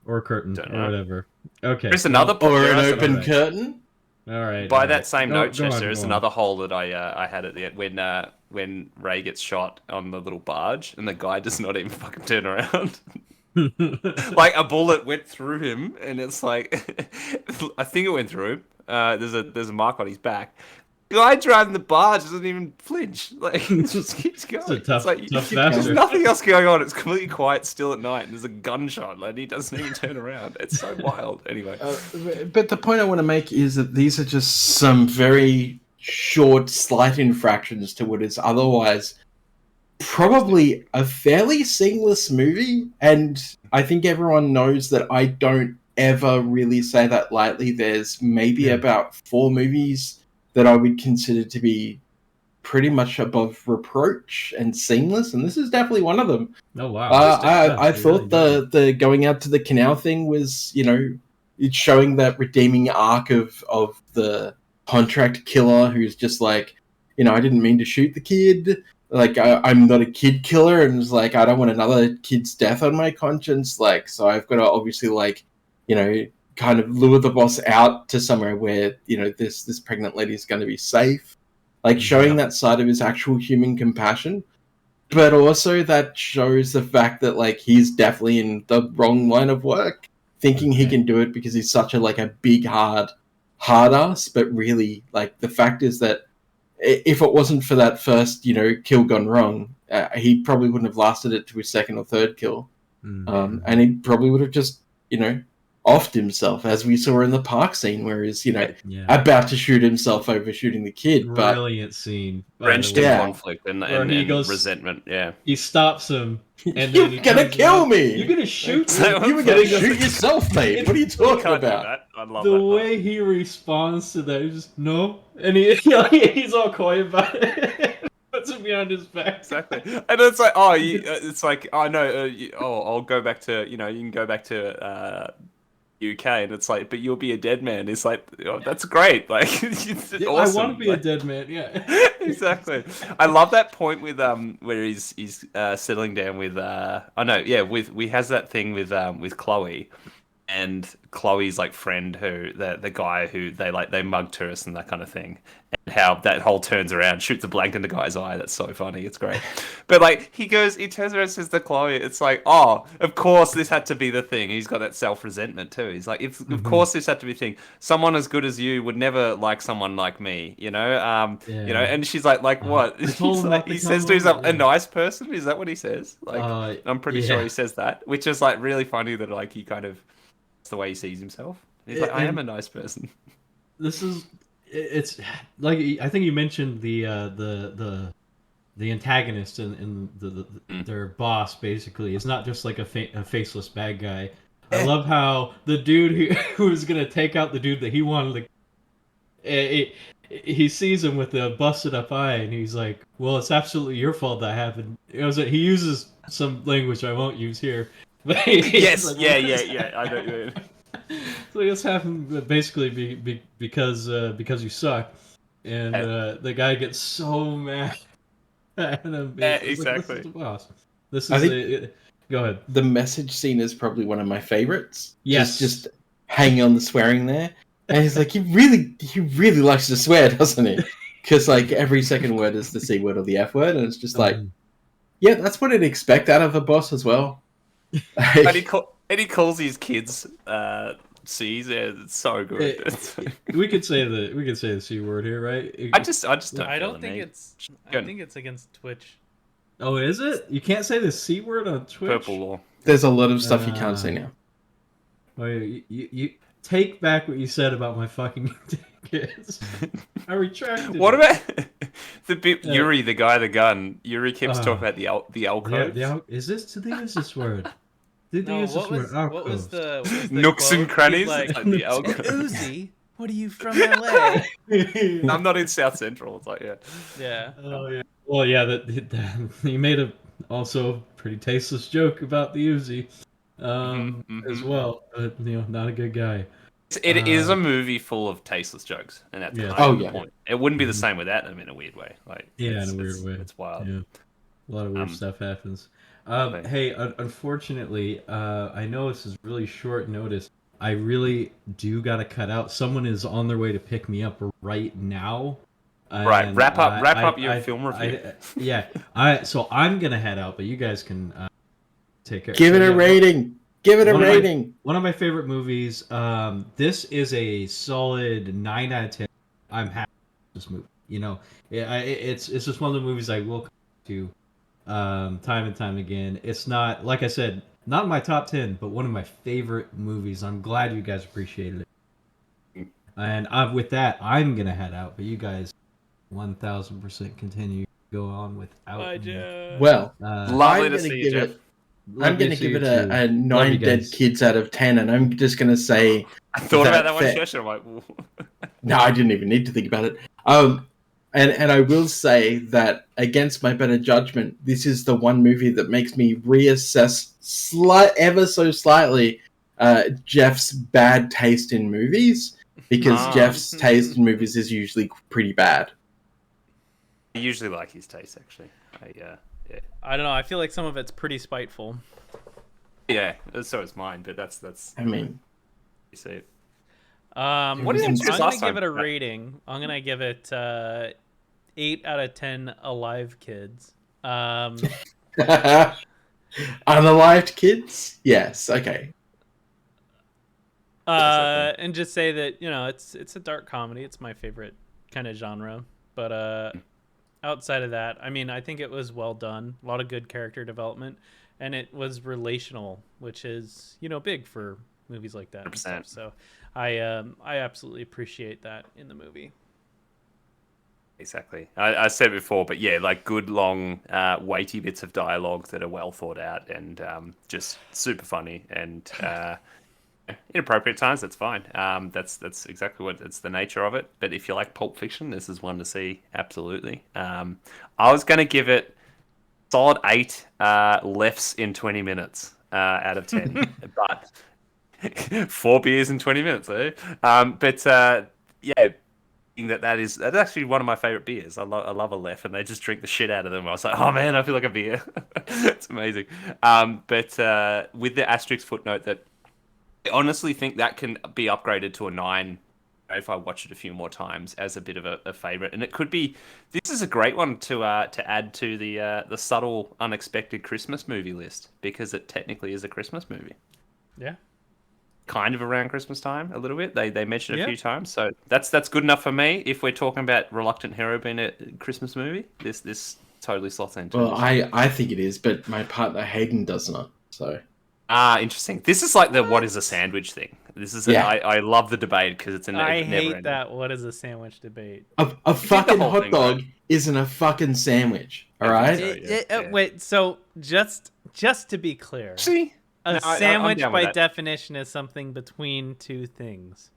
or curtain Don't or know. whatever? Okay, There's another or there an are some- open alright. curtain? All right. By all that right. same Go- note, go Chesh, on, there is go on. another hole that I had at the end when Ray gets shot on the little barge and the guy does not even fucking turn around. Like a bullet went through him, and it's like I think it went through him. There's a mark on his back. The guy driving the barge doesn't even flinch. Like he just keeps going. It's a tough, like tough there's bastard. nothing else going on. It's completely quiet, still at night, and there's a gunshot. Like he doesn't even turn around. It's so wild. Anyway, But the point I want to make is that these are just some very short, slight infractions to what is otherwise probably a fairly seamless movie. And I think everyone knows that I don't ever really say that lightly. There's maybe about 4 movies that I would consider to be pretty much above reproach and seamless, and this is definitely one of them. Oh wow! I thought the going out to the canal thing was, it's showing that redeeming arc of the contract killer who's just like, I didn't mean to shoot the kid. Like I'm not a kid killer, and it's like I don't want another kid's death on my conscience. Like, so I've got to obviously kind of lure the boss out to somewhere where this pregnant lady is going to be safe. Like showing that side of his actual human compassion. But also that shows the fact that like he's definitely in the wrong line of work, thinking he can do it because he's such a big hard ass. But really, like the fact is that if it wasn't for that first kill gone wrong, he probably wouldn't have lasted it to his second or third kill, and he probably would have just offed himself, as we saw in the park scene where he's about to shoot himself over shooting the kid. But brilliant scene, wrenched in conflict and he goes, resentment. Yeah, he stops him. And you're gonna kill me. You're gonna shoot me. You were gonna shoot yourself, mate. What are you talking about? I love the that way he responds to that. He's just no, and he's all coy about it. Puts it behind his back. Exactly, and it's like, it's like, oh no, I'll go back to, you can go back to UK, and it's like, but you'll be a dead man. It's like, oh, that's great. Like, it's awesome. I want to be a dead man. Yeah, exactly. I love that point with where he's settling down with we has that thing with Chloe, and Chloe's like friend who the guy who they mug tourists and that kind of thing, and how that whole turns around, shoots a blank in the guy's eye. That's so funny. It's great. But like he turns around and says to Chloe, it's like, oh, of course this had to be the thing. He's got that self-resentment too. He's like, of course this had to be the thing. Someone as good as you would never like someone like me, and she's like what? He says to himself, a nice person? Is that what he says? Like, I'm pretty sure he says that, which is like really funny that like he kind of, it's the way he sees himself. He's like, I am a nice person. It's like, I think you mentioned the antagonist and their boss basically is not just like a faceless bad guy. I love how the dude who was gonna take out the dude that he wanted to, he sees him with a busted up eye and he's like, well, it's absolutely your fault that happened. He uses some language I won't use here. Yes, like, yeah. I know. So this happened basically because you suck, and the guy gets so mad at him. Exactly. This is go ahead. The message scene is probably one of my favorites. Yes, just hanging on the swearing there, and he's like, he really likes to swear, doesn't he? Because like every second word is the C word or the F word, and it's just like, yeah, that's what I'd expect out of a boss as well. And he calls his kids C's. Yeah, it's so good. We could say the C word here, right? I just don't. I don't think it's. I think it's against Twitch. Oh, is it? You can't say the C word on Twitch. Purple law. There's a lot of stuff you can't say now. Well, you take back what you said about my fucking kids. I retracted. What about the bit Yuri, the guy, the gun? Yuri keeps talking about the alcove. Is this to use this word? What was the nooks quote? and crannies? He's like, the alcove. Uzi, what are you from LA? I'm not in South Central. It's like, Yeah. Oh yeah. Well, yeah. That he made a also pretty tasteless joke about the Uzi, as well. Not a good guy. It is a movie full of tasteless jokes, and that's Yeah. kind of Oh, the yeah. point. It wouldn't be the same without them in a weird way. Like, Yeah, it's, in a weird way. It's wild. Yeah. A lot of weird Um, stuff happens. Okay. Hey, unfortunately, I know this is really short notice. I really do gotta cut out. Someone is on their way to pick me up right now. Right, And wrap up your film review. So I'm gonna head out, but you guys can take care. Give So, it a yeah, rating. Give it a one of rating. one of my favorite movies. This is a solid 9 out of 10. I'm happy with this movie. You know, it's just one of the movies I will come to time and time again. It's not, like I said, not in my top 10, but one of my favorite movies. I'm glad you guys appreciated it. And with that, I'm gonna head out, but you guys 1000% continue to go on without me. Well, Lovely I'm to gonna see you, give Jeff. it. I'm going to give it a Love you 9 dead guys. kids out of 10, and I'm just going to say. I thought about that one, fair- Chesh, and I'm like, "Ooh." No, I didn't even need to think about it. And I will say that against my better judgment, this is the one movie that makes me reassess ever so slightly Jeff's bad taste in movies, because Jeff's taste in movies is usually pretty bad. I usually like his taste, actually. I don't know. I feel like some of it's pretty spiteful. Yeah, so is mine, but that's I mean, you see it. What did you I'm choose gonna last give time? it a rating. I'm gonna give it 8 out of 10 alive kids. unalived kids? Yes, okay. And just say that, you know, it's a dark comedy. It's my favorite kind of genre. But outside of that, I mean, I think it was well done. A lot of good character development, and it was relational, which is, you know, big for movies like that. And stuff. 100%. So I absolutely appreciate that in the movie. Exactly. I said before, but yeah, like good, long, weighty bits of dialogue that are well thought out and just super funny and inappropriate times. That's fine. That's exactly what it's the nature of it. But if you like Pulp Fiction, this is one to see. Absolutely. I was going to give it solid 8 lefts in 20 minutes out of 10, but 4 beers in 20 minutes, eh? Yeah. That's actually one of my favorite beers. I love a left, and they just drink the shit out of them. I was like, oh man, I feel like a beer. It's amazing. But with the asterisk footnote that I honestly think that can be upgraded to a 9 if I watch it a few more times as a bit of a favorite. And it could be. This is a great one to add to the subtle, unexpected Christmas movie list, because it technically is a Christmas movie. Yeah. Kind of around Christmas time, a little bit. They mentioned it a Yeah. few times, so that's good enough for me. If we're talking about Reluctant Hero being a Christmas movie, this totally slots into. Well, I think it is, but my partner Hayden does not. So interesting. This is like the what is a sandwich thing. This is Yeah. I love the debate because it's I never hate ending. that. What is a sandwich debate? a fucking whole hot thing, dog right? isn't a fucking sandwich. All I right. think so. Yeah. Wait, so just to be clear, See, a No, I'm sandwich down with by that. definition is something between two things.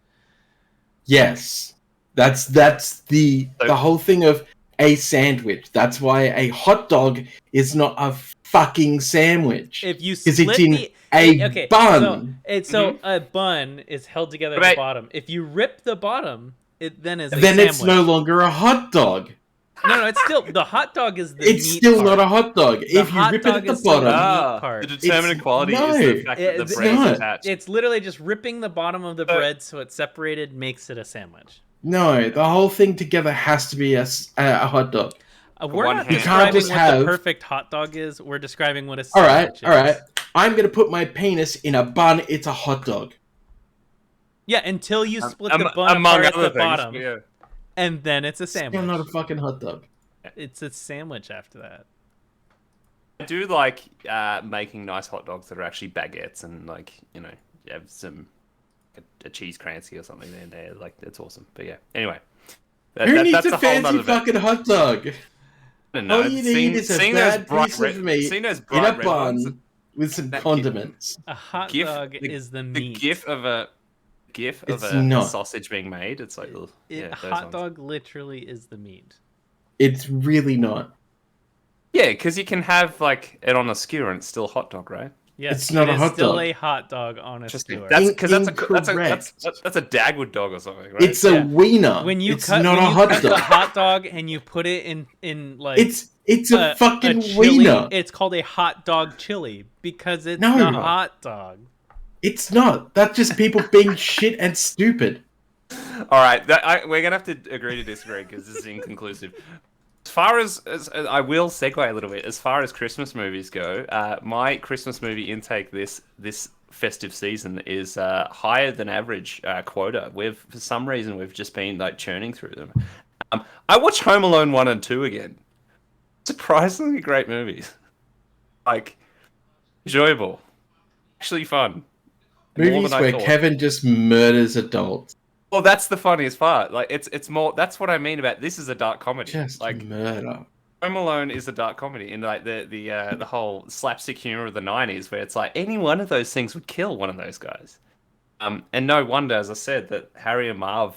Yes, that's the whole thing of a sandwich. That's why a hot dog is not a fucking sandwich. If you 'Cause split it's in the a bun. so a bun is held together at Right. the bottom. If you rip the bottom, it then is a Then sandwich. it's no longer a hot dog. No, it's still the hot dog is the It's meat still part. not a hot dog. If you hot rip it dog at the is still the bottom, meat part. the determinant It's- quality is no. the fact that the It's bread is not. attached. It's literally just ripping the bottom of the bread so it's separated makes it a sandwich. no, the whole thing together has to be a hot dog. We're one not hand. You describing can't just what have- the perfect hot dog is. We're describing what a All right, sandwich is. all right. I'm gonna put my penis in a bun. It's a hot dog. Yeah, until you split the bun among apart at other the things. bottom, Yeah. and then it's a Still sandwich. not a fucking hot dog. It's a sandwich after that. I do like making nice hot dogs that are actually baguettes and like you have some a cheese crancy or something in there. Like it's awesome. But yeah. Anyway, Who needs that's a whole fancy nother debate. fucking hot dog? I don't know. All you need is a bad piece of meat seeing those in bright a red ones, bun with some that condiments. A hot gif- dog the- is the the meat. gif of a It's a not. sausage being made. It's like ugh, yeah, those hot ones. dog literally is the meat. It's really not. Yeah, because you can have like it on a skewer and it's still a hot dog, right? Yes, It's not it a is hot still dog. a hot dog on a Interesting. skewer. That's because Incorrect. that's a Dagwood dog or something, right? It's a Yeah. wiener. When you it's cut, not when a you hot cut dog. the hot dog and you put it in like It's a fucking chili, wiener. it's called a hot dog chili because it's No. a hot dog. It's not. That's just people being shit and stupid. All right, we're gonna have to agree to disagree because this is inconclusive. As far as I will segue a little bit. As far as Christmas movies go, my Christmas movie intake this festive season is higher than average quota. For some reason we've just been like churning through them. I watched Home Alone 1 and 2 again. Surprisingly great movies. Like enjoyable, actually fun. More Movies than I where thought. Kevin just murders adults. Well, that's the funniest part. Like it's more. That's what I mean about this is a dark comedy. Just Like murder. Home Alone is a dark comedy, in like the whole slapstick humor of the '90s, where it's like any one of those things would kill one of those guys. And no wonder, as I said, that Harry and Marv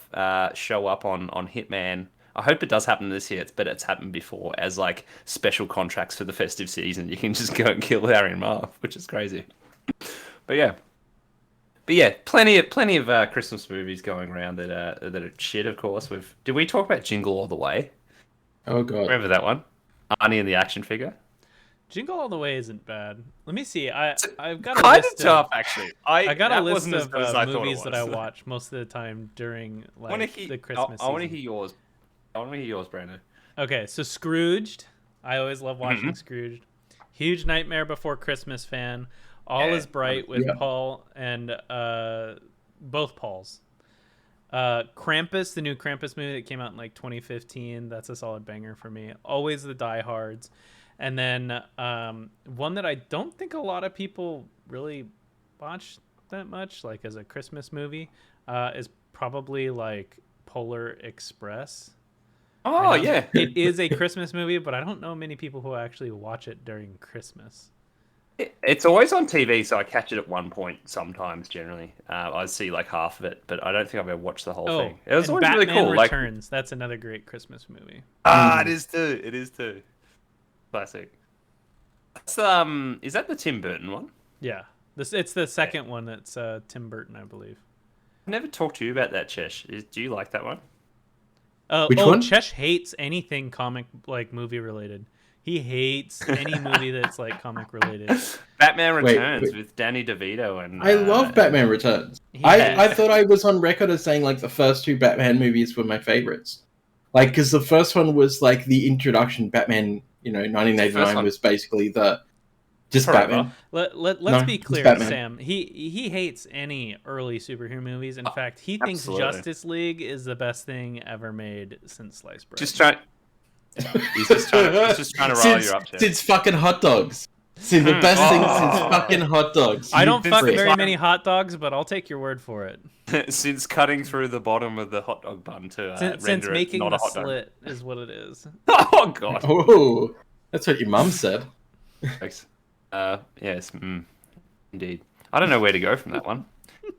show up on Hitman. I hope it does happen this year, but it's happened before as like special contracts for the festive season. You can just go and kill Harry and Marv, which is crazy. But yeah, plenty of Christmas movies going around that are shit. Of course, did we talk about Jingle All the Way? Oh god. Remember that one? Arnie and the action figure. Jingle All the Way isn't bad. Let me see. I've got a Kind list of tough, actually. I got a that list wasn't as of good as I thought it movies that I was. watch most of the time during I like the Christmas I want to season. hear yours. I want to hear yours, Brandon. Okay, so Scrooged. I always love watching Mm-hmm. Scrooged. Huge Nightmare Before Christmas fan. All Yeah, is Bright with yeah. Paul and both Pauls. Krampus, the new Krampus movie that came out in like 2015. That's a solid banger for me. Always the Die Hards. And then one that I don't think a lot of people really watch that much, like as a Christmas movie, is probably like Polar Express. Oh yeah. It is a Christmas movie, but I don't know many people who actually watch it during Christmas. It's always on TV, so I catch it at one point sometimes. Generally, I see like half of it, but I don't think I've ever watched the whole thing. It was and always really Batman cool. Returns. That's another great Christmas movie. It is too. It is too. Classic. That's, is that the Tim Burton one? Yeah, it's the second one. That's Tim Burton, I believe. I've never talked to you about that, Chesh. Do you like that one? Which one? Chesh hates anything comic like movie related. He hates any movie that's like comic related. Batman Wait, Returns wait. with Danny DeVito and. I love Batman Returns. Yeah. I thought I was on record as saying like the first two Batman movies were my favorites. Like, because the first one was like the introduction. Batman, 1989 was basically just Forever. Batman. Let's No, be it's clear, Batman. Sam. He hates any early superhero movies. In fact, he thinks absolutely. Justice League is the best thing ever made since sliced bread. Just trying. He's just trying to rile you up. Chesh. Since fucking hot dogs. See, the best thing since fucking hot dogs. I don't You've fuck been very fine. many hot dogs, but I'll take your word for it. Since cutting through the bottom of the hot dog bun to Since render it making not the a hot dog. slit is what it is. Oh god. Oh, that's what your mum said. Thanks. Yes, indeed. I don't know where to go from that one.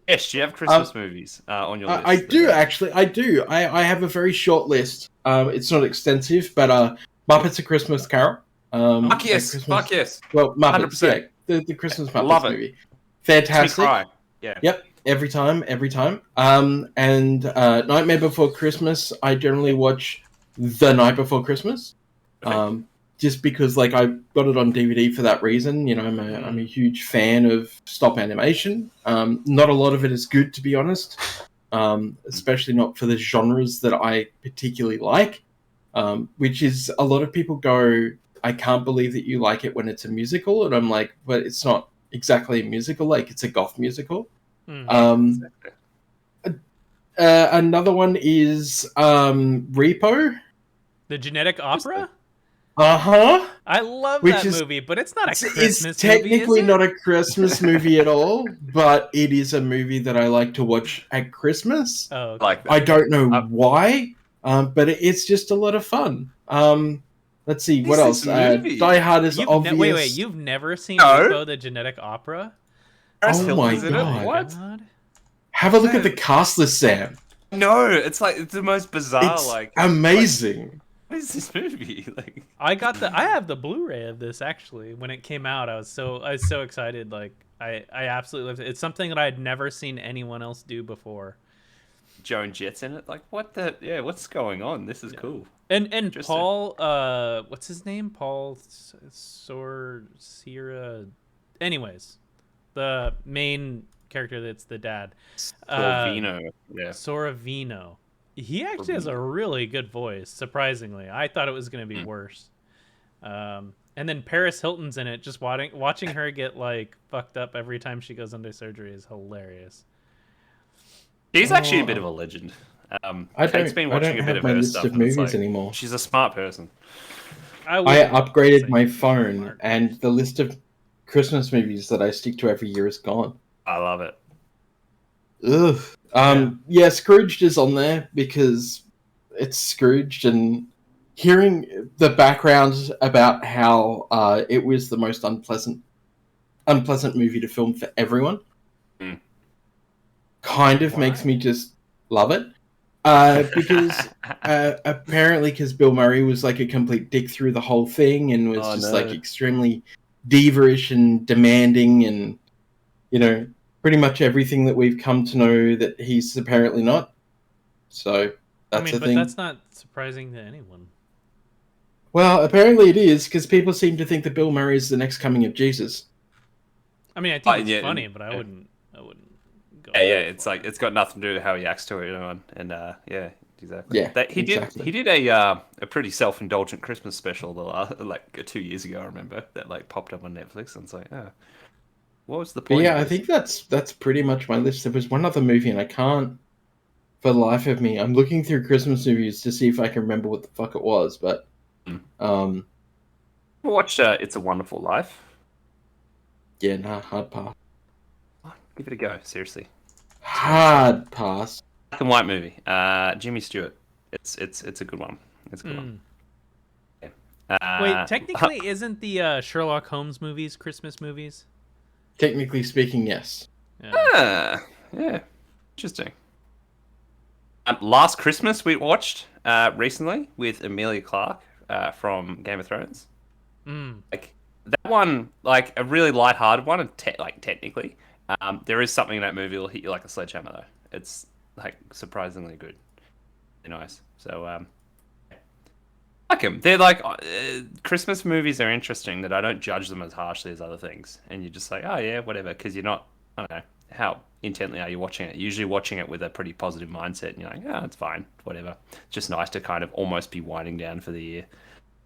Yes, do you have Christmas movies on your list? I do actually. I do. I have a very short list. It's not extensive, but Muppets: A Christmas Carol. Fuck yes, Christmas- fuck yes. Well, Muppets, 100%. yeah, the Christmas Muppets Love it. movie. Makes me Fantastic. cry. Yeah. Yep, every time. And Nightmare Before Christmas, I generally watch the night before Christmas. Okay. Just because, like, I got it on DVD for that reason. I'm a huge fan of stop animation. Not a lot of it is good, to be honest. Especially not for the genres that I particularly like. Which is a lot of people go, I can't believe that you like it when it's a musical, and I'm like, but it's not exactly a musical, like it's a goth musical. Another one is Repo. The Genetic Opera? Uh-huh. I love Which that is- movie, but it's not a It's Christmas technically movie, is it? not a Christmas movie at all, but it is a movie that I like to watch at Christmas. Oh, okay. Like that. I don't know why, but it's just a lot of fun. Let's see, what This else? is movie. Die Hard is obvious. Wait, you've never seen No. Repo, the Genetic Opera? Paris Oh Hilton's my in it? God. What? God. Have a look at the cast list, Sam. No, it's like it's the most bizarre. It's like amazing. what is this movie? Like, I have the Blu-ray of this actually. When it came out, I was so excited. Like I absolutely loved it. It's something that I had never seen anyone else do before. Joan Jett's in it. Like, what the? Yeah, what's going on? This is cool. And Paul, what's his name? Paul Sorcera. Anyways, the main character that's the dad. Sorvino. Yeah. Sorvino. He actually has a really good voice, surprisingly. I thought it was going to be worse. And then Paris Hilton's in it. Just watching her get like fucked up every time she goes under surgery is hilarious. She's actually a bit of a legend. Kate's been watching a bit of her stuff. Of movies anymore. She's a smart person. I upgraded my phone, and the list of Christmas movies that I stick to every year is gone. I love it. Ugh. Yeah, Scrooged is on there because it's Scrooged, and hearing the background about how it was the most unpleasant movie to film for everyone kind of makes me just love it. Because apparently, because Bill Murray was like a complete dick through the whole thing and was like extremely diva-ish and demanding, and pretty much everything that we've come to know that he's apparently not. So that's the thing. But that's not surprising to anyone. Well, apparently it is, because people seem to think that Bill Murray is the next coming of Jesus. I mean, I think it's funny, but I wouldn't go. Yeah, it's like it's got nothing to do with how he acts to it, and yeah, exactly. Yeah, he did a pretty self-indulgent Christmas special like 2 years ago. I remember that like popped up on Netflix, and it's like, what was the point? But yeah, I think that's pretty much my list. There was one other movie, and I can't, for the life of me, I'm looking through Christmas movies to see if I can remember what the fuck it was. But watch It's a Wonderful Life. Yeah, hard pass. Give it a go, seriously. Hard pass. Black and white movie. Jimmy Stewart. It's a good one. It's a good one. Yeah. Wait, technically, isn't the Sherlock Holmes movies Christmas movies? Technically speaking, yes. Yeah. Interesting. Last Christmas we watched recently with Emilia Clarke from Game of Thrones. Like that one, like a really lighthearted one, and technically. There is something in that movie that'll hit you like a sledgehammer, though. It's like surprisingly good, nice. So, I like them. They're like Christmas movies are interesting. That I don't judge them as harshly as other things, and you're just like, oh yeah, whatever, because you're not. I don't know how intently are you watching it. Usually watching it with a pretty positive mindset, and you're like, oh, it's fine, whatever. It's just nice to kind of almost be winding down for the year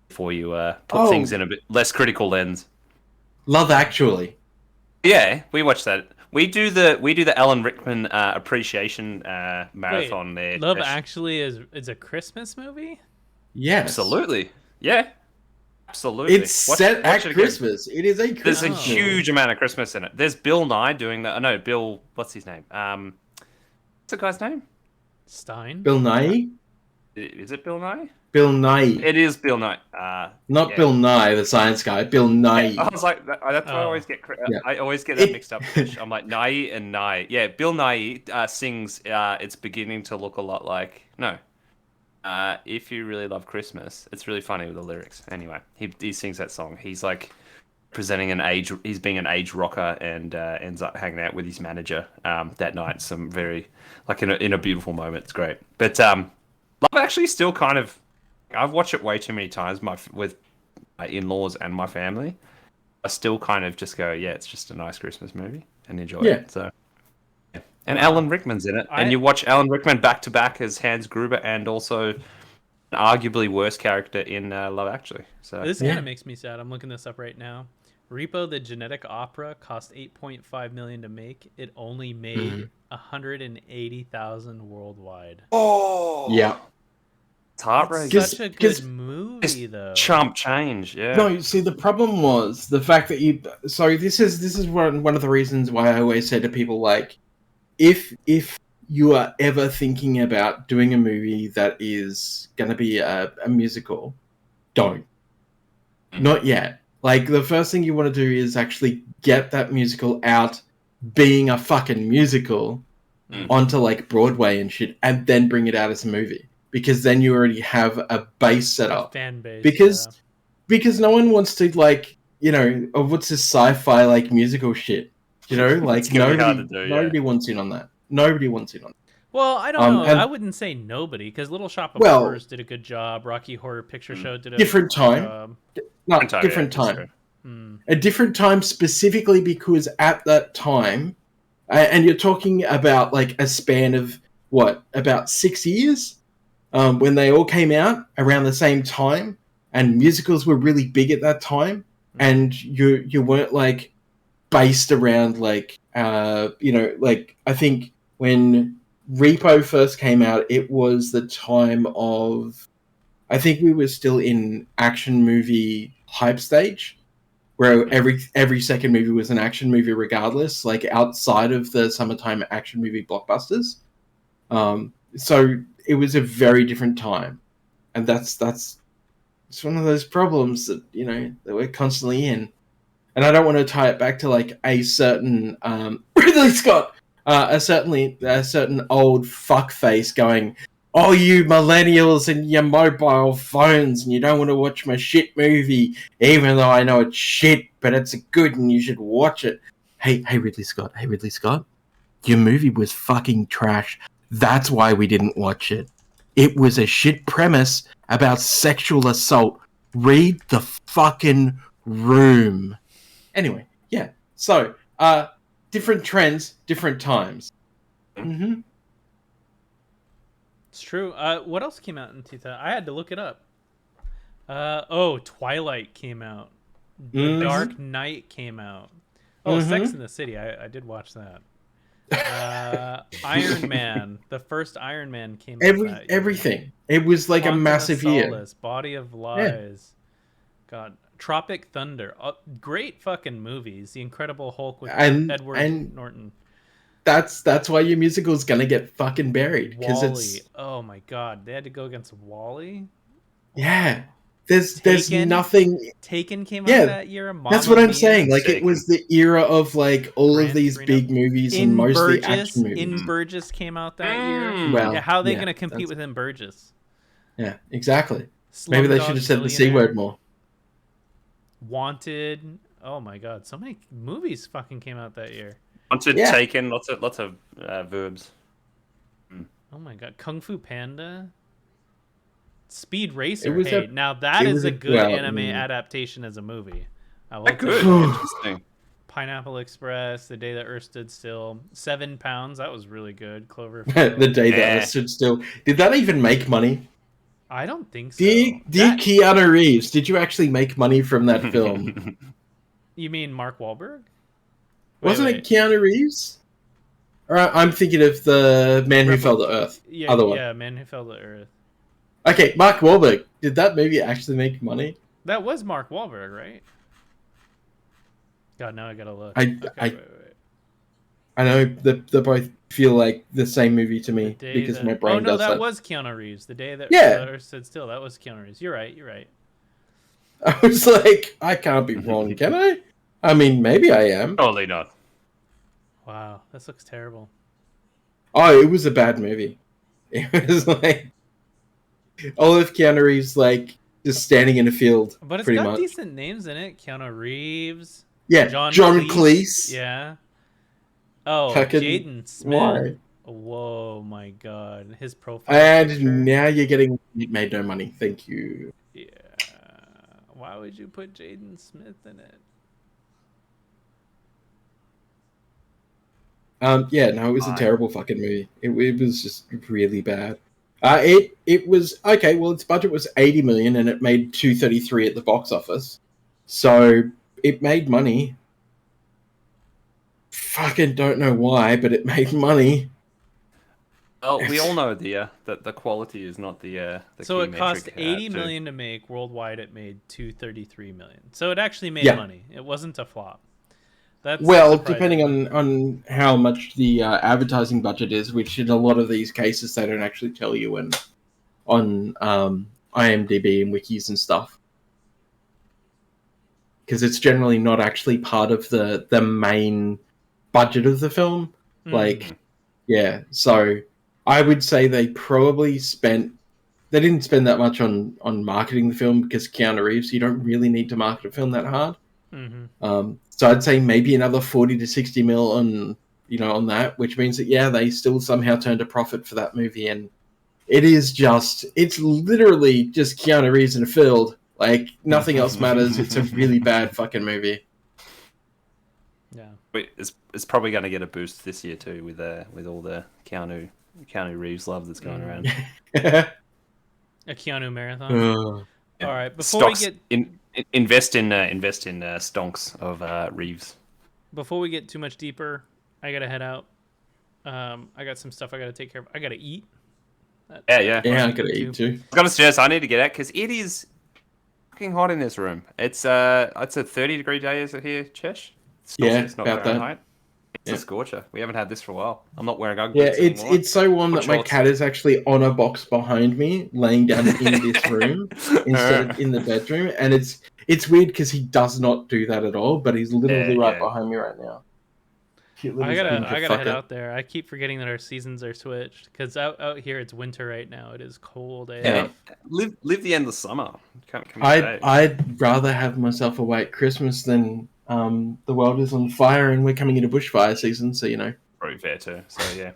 before you put things in a bit less critical lens. Love Actually. Yeah, we watched that. We do the Alan Rickman appreciation marathon. Wait, Love Actually is a Christmas movie? Yes. Absolutely. Yeah. Absolutely. It's set at Christmas. It is a Christmas. There's a huge amount of Christmas in it. There's Bill Nye doing that. No, Bill, what's his name? What's the guy's name? Stein? Bill Nye? Is it Bill Nye? Bill Nye. It is Bill Nye. Not Bill Nye, the science guy. Bill Nye. I was like, that's why I always get. I always get that mixed up. I'm like Nye and Nye. Yeah, Bill Nye sings. It's beginning to look a lot like if you really love Christmas. It's really funny with the lyrics. Anyway, he sings that song. He's like presenting an age. He's being an age rocker and ends up hanging out with his manager that night. Some very like in a beautiful moment. It's great. But Love Actually still kind of. I've watched it way too many times with my in-laws and my family. I still kind of just go, yeah, it's just a nice Christmas movie and enjoy it. So, yeah. And Alan Rickman's in it, and you watch Alan Rickman back to back as Hans Gruber, and also an arguably worse character in Love Actually. So this kind of makes me sad. I'm looking this up right now. Repo the Genetic Opera cost $8.5 million to make. It only made 180,000 worldwide. Oh, yeah. It's heartbreaking. It's such a good movie, though. Chump change, yeah. No, see, the problem was the fact that you. So this is one of the reasons why I always say to people, like, if you are ever thinking about doing a movie that is going to be a musical, don't. Not yet. Like, the first thing you want to do is actually get that musical out being a fucking musical onto, like, Broadway and shit, and then bring it out as a movie. because then you already have a base set up. Fan base. Because no one wants to like, what's this sci-fi like musical shit? Like It's gonna be hard to do, nobody wants in on that. Nobody wants in on that. Well, I don't know. I wouldn't say nobody, because Little Shop of Horrors did a good job. Rocky Horror Picture Show did a different time. job. No, different time. A different time specifically because at that time, and you're talking about like a span of about 6 years, when they all came out around the same time, and musicals were really big at that time, and you weren't like based around like like I think when Repo first came out, it was the time of, I think we were still in action movie hype stage, where every second movie was an action movie regardless, like outside of the summertime action movie blockbusters. So it was a very different time, and that's it's one of those problems that that we're constantly in. And I don't want to tie it back to like a certain Ridley Scott, a certain old fuckface going, "Oh, you millennials and your mobile phones, and you don't want to watch my shit movie, even though I know it's shit, but it's good and you should watch it." Hey Ridley Scott, your movie was fucking trash. That's why we didn't watch it. It was a shit premise about sexual assault. Read the fucking room. Anyway, yeah. So, different trends, different times. Mm-hmm. It's true. What else came out in 2000? I had to look it up. Twilight came out. The Dark Knight came out. Sex in the City. I did watch that. Iron Man. The first Iron Man came out. Everything. It was like Quantum a massive year. Solace, Body of Lies. Yeah. God. Tropic Thunder. Great fucking movies. The Incredible Hulk with Edward Norton. That's why your musical's gonna get fucking buried. WALL-E. Oh my god. They had to go against WALL-E? Yeah. There's nothing. Taken came out that year. That's what I'm saying. Like, it was the era of like all of these big movies and mostly action movies. In Burgess came out that year. Well, how are they going to compete with In Burgess? Yeah, exactly. Maybe they should have said the C word more. Wanted. Oh my god, so many movies fucking came out that year. Wanted, Taken, lots of verbs. Oh my god, Kung Fu Panda. Speed Racer. Now that is a good anime adaptation as a movie. I like good. Interesting. Pineapple Express, The Day That Earth Stood Still, 7 Pounds. That was really good. Cloverfield. The Day That Earth Stood Still. Did that even make money? I don't think so. Dear Keanu Reeves, did you actually make money from that film? You mean Mark Wahlberg? Wasn't it Keanu Reeves? Or I'm thinking of the Man Who Fell to Earth. Yeah, Other one. Yeah, Man Who Fell to Earth. Okay, Mark Wahlberg. Did that movie actually make money? That was Mark Wahlberg, right? God, now I gotta look. I know they both feel like the same movie to me because my brain does that. Oh no, that was Keanu Reeves. The Day That Earth Stood Still. That was Keanu Reeves. You're right. I was like, I can't be wrong, can I? I mean, maybe I am. Totally not. Wow, this looks terrible. Oh, it was a bad movie. It was like all of Keanu Reeves like just standing in a field. But it's pretty got much decent names in it. Keanu Reeves. Yeah, John Cleese. Yeah. Oh, Fucking Jaden Smith. Why? Whoa, my God. His profile. And picture. now you're getting it made no money. Thank you. Yeah. Why would you put Jaden Smith in it? Yeah, no, it was a terrible fucking movie. It was just really bad. It was okay. Well, its budget was 80 million, and it made 233 at the box office. So it made money. Fucking don't know why, but it made money. Well, we all know that the quality is not the so key it cost metric, 80 million to make. Worldwide, it made 233 million. So it actually made money. It wasn't a flop. That's surprising. Depending on how much the advertising budget is, which in a lot of these cases they don't actually tell you on IMDb and wikis and stuff, because it's generally not actually part of the main budget of the film. Like, yeah, so I would say they probably spent they didn't spend that much on marketing the film because Keanu Reeves, you don't really need to market a film that hard. So I'd say maybe another 40 to 60 mil on on that, which means that they still somehow turned a profit for that movie, and it's literally just Keanu Reeves in a field. Like nothing else matters. It's a really bad fucking movie. Yeah, it's probably going to get a boost this year too with all the Keanu Reeves love that's going around. a Keanu marathon. All right, before Stocks, we get invest in stonks of Reeves. Before we get too much deeper, I gotta head out. I got some stuff I gotta take care of. I gotta eat. Yeah, I gotta eat too. I was gonna suggest I need to get out because it is fucking hot in this room. It's a 30-degree day, is it here, Chesh? It's not about Fahrenheit. that. It's a scorcher. We haven't had this for a while. I'm not wearing Ugg Yeah, boots anymore. it's so warm that my cat is actually on a box behind me, laying down in this room instead of in the bedroom, and it's weird because he does not do that at all, but he's literally right behind me right now. I gotta head out there. I keep forgetting that our seasons are switched because out here it's winter right now. It is cold. Live the endless summer. I'd rather have myself a white Christmas than the world is on fire and we're coming into bushfire season. So probably fair too. So yeah.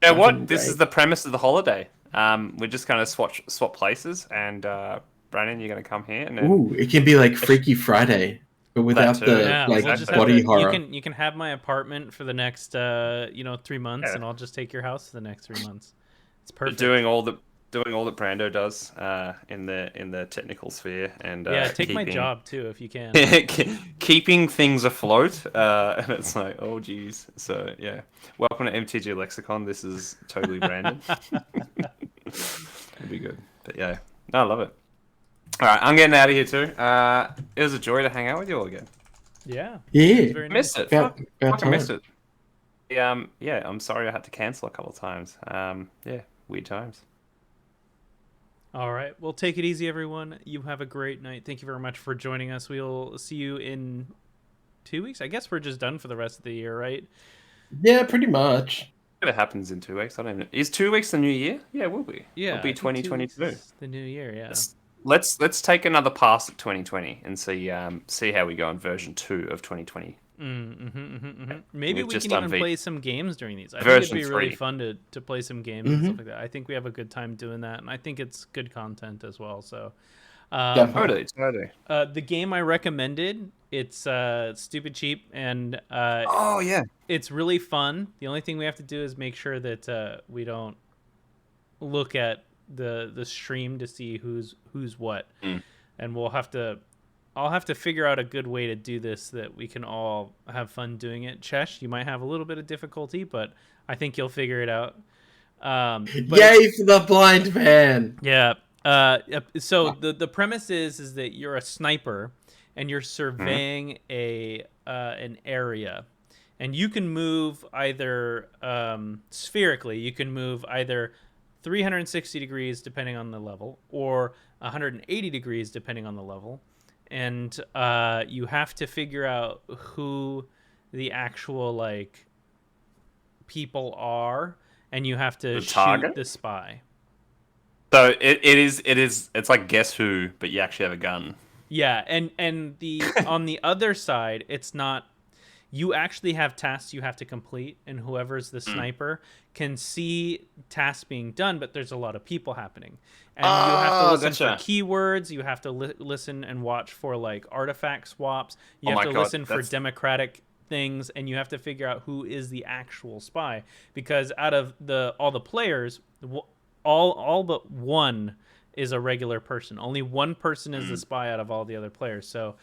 You know what? This is the premise of the holiday. We're just gonna swap places, and Brandon, you're gonna come here, and then... it can be like Freaky Friday. But without the body horror. You can have my apartment for the next 3 months, and I'll just take your house for the next 3 months. It's perfect. Doing all that Brando does in the technical sphere, and take my job too if you can. Keeping things afloat, and it's like, oh geez. So yeah, welcome to MTGLexicon. This is totally Brandon. It'd be good, but yeah, no, I love it. All right, I'm getting out of here too. It was a joy to hang out with you all again. Yeah. Yeah. Missed it. Fucking missed it. Yeah, I'm sorry I had to cancel a couple of times. Weird times. All right. Well, take it easy, everyone. You have a great night. Thank you very much for joining us. We'll see you in 2 weeks. I guess we're just done for the rest of the year, right? Yeah, pretty much. It happens in 2 weeks. I don't even know. Is 2 weeks the new year? Yeah, it will be. Yeah. It'll be 2022. The new year, yeah. Let's take another pass at 2020 and see how we go on version 2 of 2020. Maybe we can even play some games during these. I think it'd be really fun to play some games and stuff like that. I think we have a good time doing that, and I think it's good content as well. So, totally. The game I recommended, it's stupid cheap, and it's really fun. The only thing we have to do is make sure that we don't look at the stream to see who's what, and I'll have to figure out a good way to do this that we can all have fun doing it. Chesh, you might have a little bit of difficulty, but I think you'll figure it out. Yay for the blind man! Yeah. So the premise is that you're a sniper and you're surveying an area, and you can move either spherically. You can move either 360 degrees depending on the level, or 180 degrees depending on the level, and you have to figure out who the actual people are, and you have to shoot the spy. So it's like Guess Who, but you actually have a gun. Yeah, and the on the other side, it's not. You actually have tasks you have to complete, and whoever's the sniper can see tasks being done, but there's a lot of people happening. And you have to listen for keywords, you have to listen and watch for artifact swaps, you have to listen for democratic things, and you have to figure out who is the actual spy. Because out of all the players, all but one is a regular person. Only one person is the spy out of all the other players. So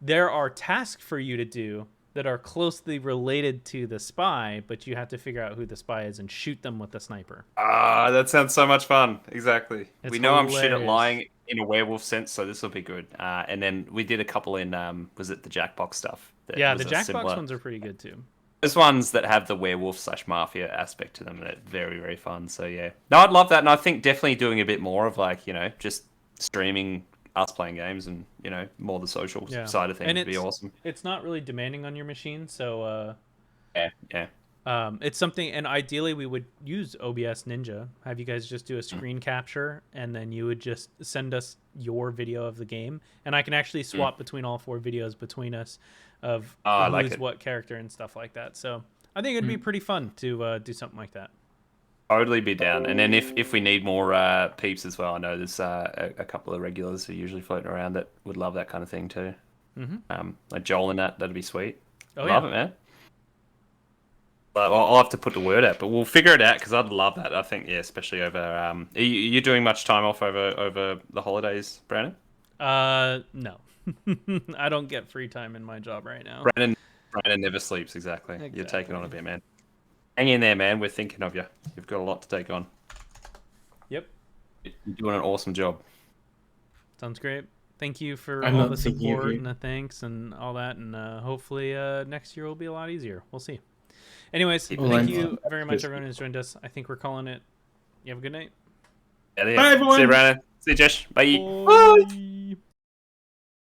there are tasks for you to do that are closely related to the spy, but you have to figure out who the spy is and shoot them with the sniper. That sounds so much fun. Exactly. We know hilarious. I'm shit at lying in a werewolf sense, so this will be good. And then we did a couple in, was it the Jackbox stuff? Yeah, the Jackbox ones are pretty good too. There's ones that have the werewolf/mafia aspect to them, and it's very, very fun. So yeah. No, I'd love that, and I think definitely doing a bit more of just streaming us playing games and more the social side of things would be awesome. It's not really demanding on your machine, so yeah. It's something, and ideally we would use OBS Ninja. Have you guys just do a screen capture, and then you would just send us your video of the game, and I can actually swap between all 4 videos between us of who's what character and stuff like that. So I think it'd be pretty fun to do something like that. Totally be down. And then if we need more peeps as well, I know there's a couple of regulars who are usually floating around that would love that kind of thing too. Like Joel and that'd be sweet. Love it, man. But I'll have to put the word out, but we'll figure it out because I'd love that. I think, especially over. Are you doing much time off over the holidays, Brandon? No, I don't get free time in my job right now. Brandon never sleeps. Exactly. You're taking on a bit, man. Hang in there, man. We're thinking of you. You've got a lot to take on. Yep. You're doing an awesome job. Sounds great. Thank you for all the support and the thanks and all that, and hopefully next year will be a lot easier. We'll see. Anyways, thank you very much, everyone who's joined us. I think we're calling it. You have a good night. Bye, everyone. See you, Brandon. See you, Chesh. Bye. Bye.